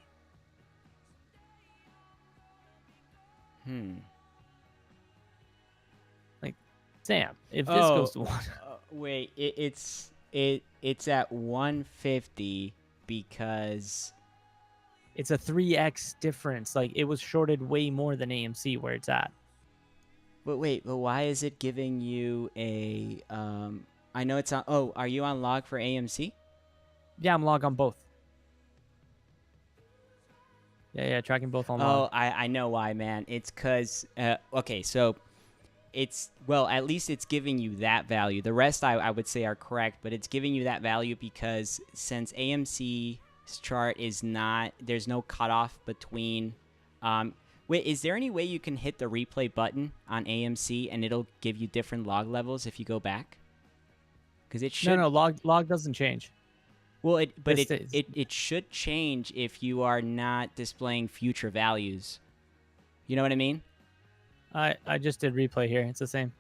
Like, Sam, if this goes to one, Wait, it's at 150 because. it's a 3x difference. Like, it was shorted way more than AMC where it's at. But wait, but why is it giving you a I know it's on. Oh, are you on log for AMC? Yeah, I'm logged on both. Yeah, tracking both on log. Oh, I know why, man. It's cuz okay, so it's, well, at least it's giving you that value. The rest I would say are correct, but it's giving you that value because since AMC's chart is not, there's no cutoff between wait, is there any way you can hit the replay button on AMC and it'll give you different log levels if you go back? Because it should. No, log doesn't change. Well, it should change if you are not displaying future values. You know what I mean? I just did replay here. It's the same.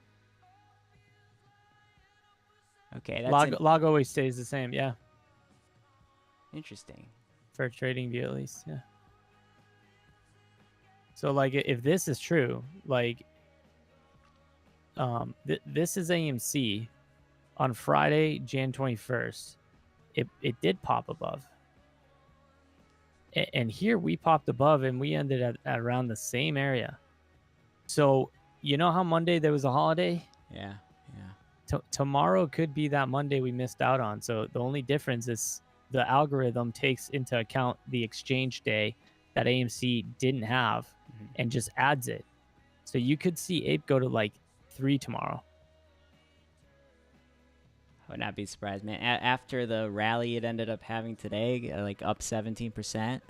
Okay, that's log always stays the same. Yeah. Interesting. For trading view, at least. Yeah. So, like, if this is true, like, this is AMC on Friday, Jan 21st. It did pop above. And here we popped above and we ended at around the same area. So, you know how Monday there was a holiday? Yeah. Tomorrow could be that Monday we missed out on. So the only difference is the algorithm takes into account the exchange day that AMC didn't have and just adds it. So you could see Ape go to like 3 tomorrow. I would not be surprised, man. After the rally it ended up having today, like up 17%.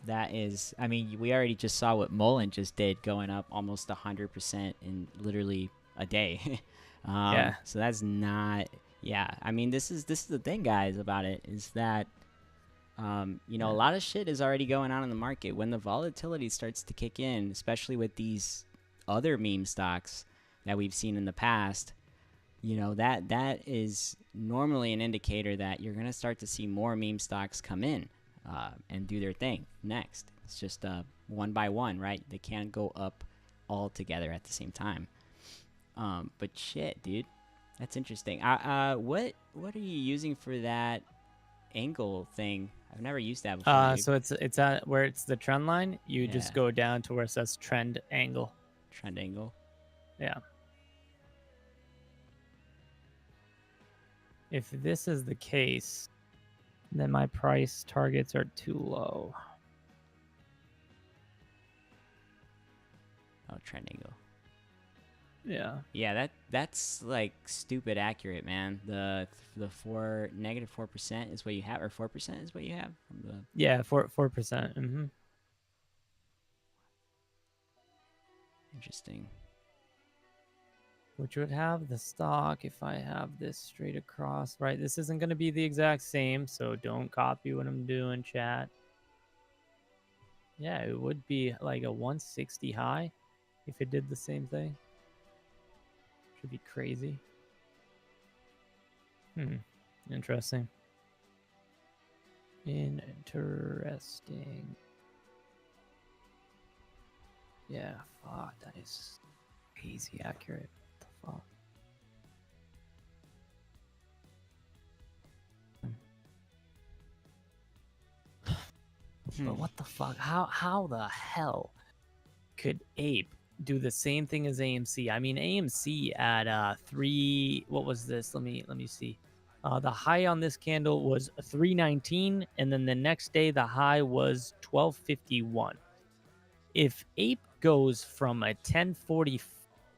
That is, I mean, we already just saw what Mullen just did, going up almost 100% in literally a day. Yeah. So that's not. Yeah. I mean, this is the thing, guys, about it is that, you know, a lot of shit is already going on in the market. When the volatility starts to kick in, especially with these other meme stocks that we've seen in the past, you know, that is normally an indicator that you're going to start to see more meme stocks come in and do their thing next. It's just one by one, right? They can't go up all together at the same time. But shit, dude, that's interesting. What are you using for that angle thing? I've never used that before. So it's at where it's the trend line. You just go down to where it says trend angle. Trend angle. Yeah. If this is the case, then my price targets are too low. Oh, trend angle. Yeah. That's like stupid accurate, man. The negative 4% is what you have, or 4% is what you have from the. Yeah, 4%. Interesting. Which would have the stock if I have this straight across, right? This isn't going to be the exact same, so don't copy what I'm doing, chat. Yeah, it would be like a 160 high if it did the same thing. Should be crazy. Interesting. Yeah, fuck, that is crazy accurate. What the fuck? But what the fuck? How the hell could Ape do the same thing as AMC? I mean, AMC at 3. What was this? Let me see. The high on this candle was 319, and then the next day the high was 1251. If Ape goes from a 1040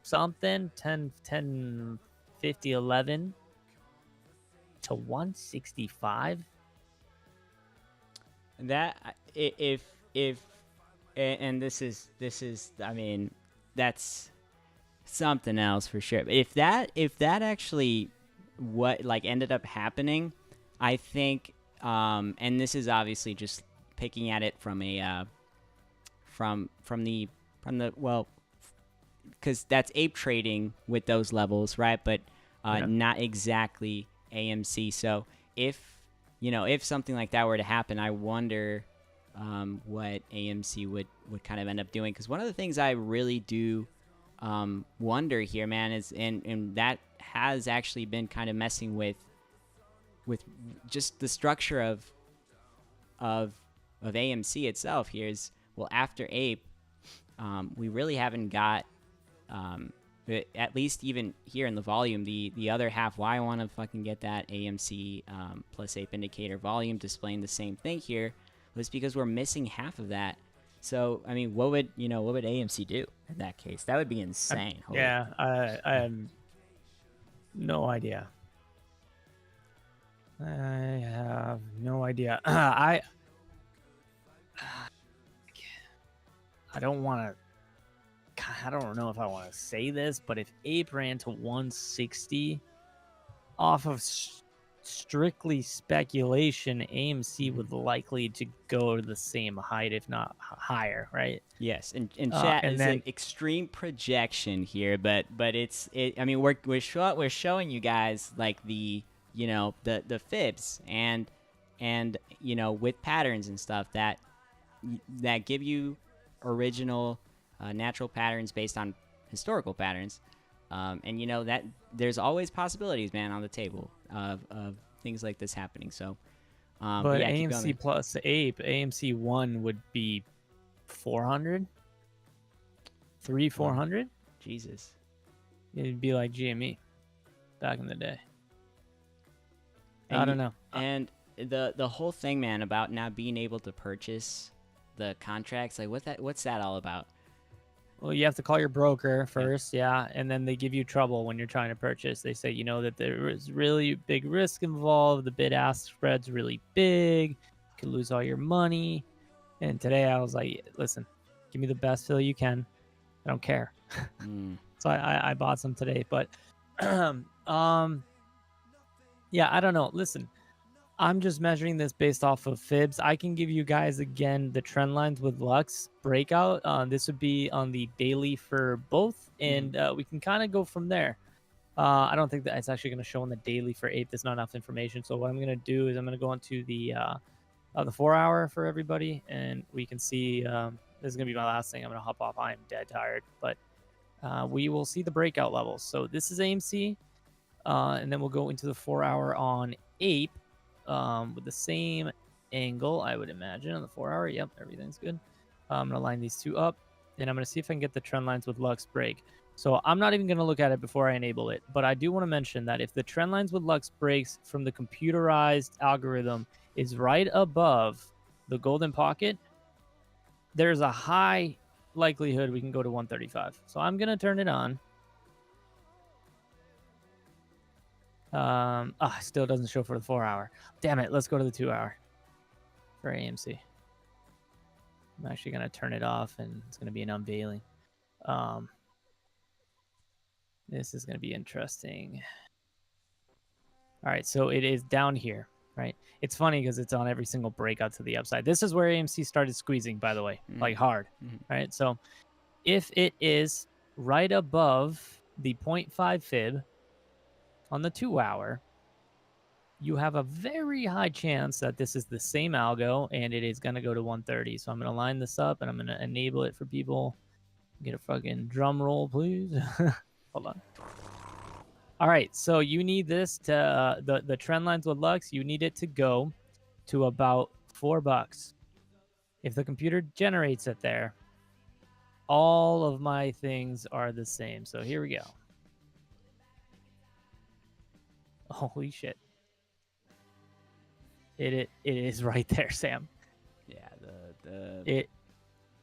something, 1050 11 to 165, that if and this is I mean, that's something else for sure. If that actually what like ended up happening, I think and this is obviously just picking at it from a from the well, because that's Ape trading with those levels, right? But Yeah. not exactly AMC. So if something like that were to happen, I wonder what AMC would kind of end up doing. Because one of the things I really do wonder here, man, is and that has actually been kind of messing with just the structure of AMC itself. Here is, well, after Ape, we really haven't got at least even here in the volume, the other half. Why I want to fucking get that AMC plus Ape indicator volume displaying the same thing here was because we're missing half of that. So I mean, what would AMC do in that case? That would be insane. Yeah, I have no idea. I have no idea. I don't want to. I don't know if I want to say this, but if Ape ran to 160 off of strictly speculation, AMC would likely to go to the same height, if not higher, right? Yes, and chat and is then- an extreme projection here, but I mean, we're showing you guys like the fibs and with patterns and stuff that give you original natural patterns based on historical patterns, and that there's always possibilities, man, on the table of things like this happening. So, but yeah, AMC plus Ape, AMC 1 would be 400, 400. Jesus, It'd be like GME back in the day. I don't know. And the whole thing, man, about not being able to purchase the contracts, like what's that all about? Well, you have to call your broker first, yeah, and then they give you trouble when you're trying to purchase. They say, that there is really big risk involved. The bid-ask spread's really big. You could lose all your money. And today I was like, listen, give me the best fill you can. I don't care. So I bought some today, but yeah, I don't know. Listen, I'm just measuring this based off of fibs. I can give you guys, again, the trend lines with Lux breakout. This would be on the daily for both, and we can kind of go from there. I don't think that it's actually going to show on the daily for Ape. There's not enough information. So what I'm going to do is I'm going to go into the 4 hour for everybody, and we can see. This is going to be my last thing. I'm going to hop off. I am dead tired, but we will see the breakout levels. So this is AMC, and then we'll go into the 4 hour on Ape. With the same angle, I would imagine, on the 4 hour. Yep, everything's good. I'm going to line these two up, and I'm going to see if I can get the trend lines with Lux break. So I'm not even going to look at it before I enable it, but I do want to mention that if the trend lines with Lux breaks from the computerized algorithm is right above the golden pocket, there's a high likelihood we can go to 135. So I'm going to turn it on. Still doesn't show for the 4 hour. Damn it. Let's go to the 2 hour for AMC. I'm actually going to turn it off, and it's going to be an unveiling. This is going to be interesting. All right. So it is down here, right? It's funny because it's on every single breakout to the upside. This is where AMC started squeezing, by the way, like hard, right? So if it is right above the 0.5 fib on the 2 hour, you have a very high chance that this is the same algo and it is going to go to 130. So I'm going to line this up and I'm going to enable it for people. Get a fucking drum roll, please. Hold on. All right. So you need this to, the trend lines with Lux, you need it to go to about $4. If the computer generates it there, all of my things are the same. So here we go. Holy shit. It is right there, Sam. Yeah,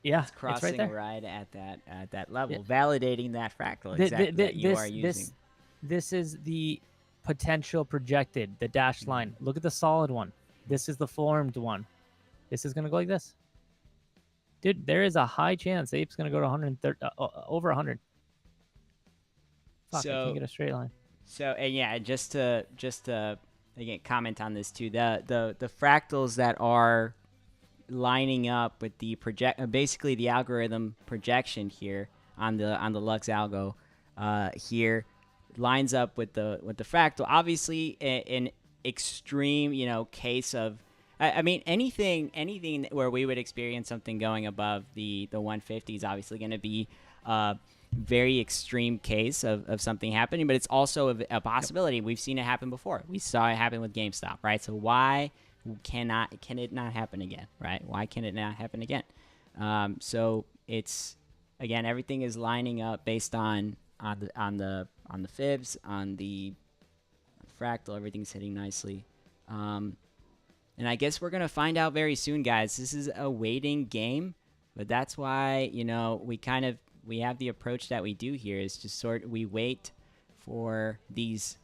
it's crossing right there. at that level, validating that fractal exactly that you are using. This is the potential projected, the dashed line. Look at the solid one. This is the formed one. This is gonna go like this. Dude, there is a high chance Ape's gonna go to 130, over 100. Fuck, I can't get a straight line. So, and yeah, just to again comment on this too, the fractals that are lining up with the basically the algorithm projection here on the Lux algo here, lines up with the fractal. Obviously, an extreme, case of, I mean, anything where we would experience something going above the 150 is obviously going to be very extreme case of something happening, but it's also a possibility. We've seen it happen before. We saw it happen with GameStop, right? So why can it not happen again, right? Why can it not happen again? So it's, again, everything is lining up based on the fibs, on the fractal. Everything's hitting nicely. And I guess we're gonna find out very soon, guys. This is a waiting game, but that's why, we have the approach that we do here, is just we wait for these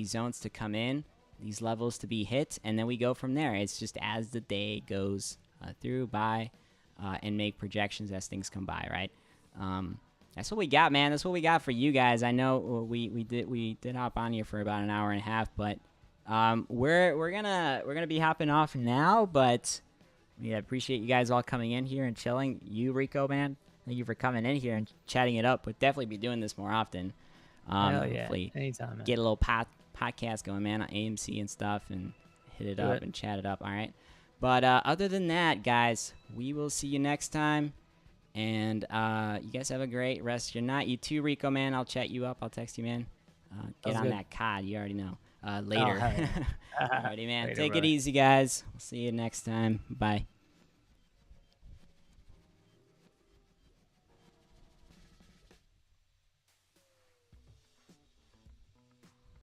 zones to come in, these levels to be hit, and then we go from there. It's just as the day goes through by, and make projections as things come by, right? That's what we got, man. That's what we got for you guys. I know we did hop on here for about an hour and a half, but we're gonna be hopping off now. But we appreciate you guys all coming in here and chilling. You, Rico, man, thank you for coming in here and chatting it up. We'll definitely be doing this more often. Hell yeah, Hopefully anytime, man. get a little podcast going, man, on AMC and stuff, and hit it up and chat it up. All right. But other than that, guys, we will see you next time. And you guys have a great rest of your night. You too, Rico, man. I'll chat you up. I'll text you, man. Get on that COD. You already know. Later. Oh, Alrighty, man. Later, Take brother. it easy, guys. We'll see you next time. Bye.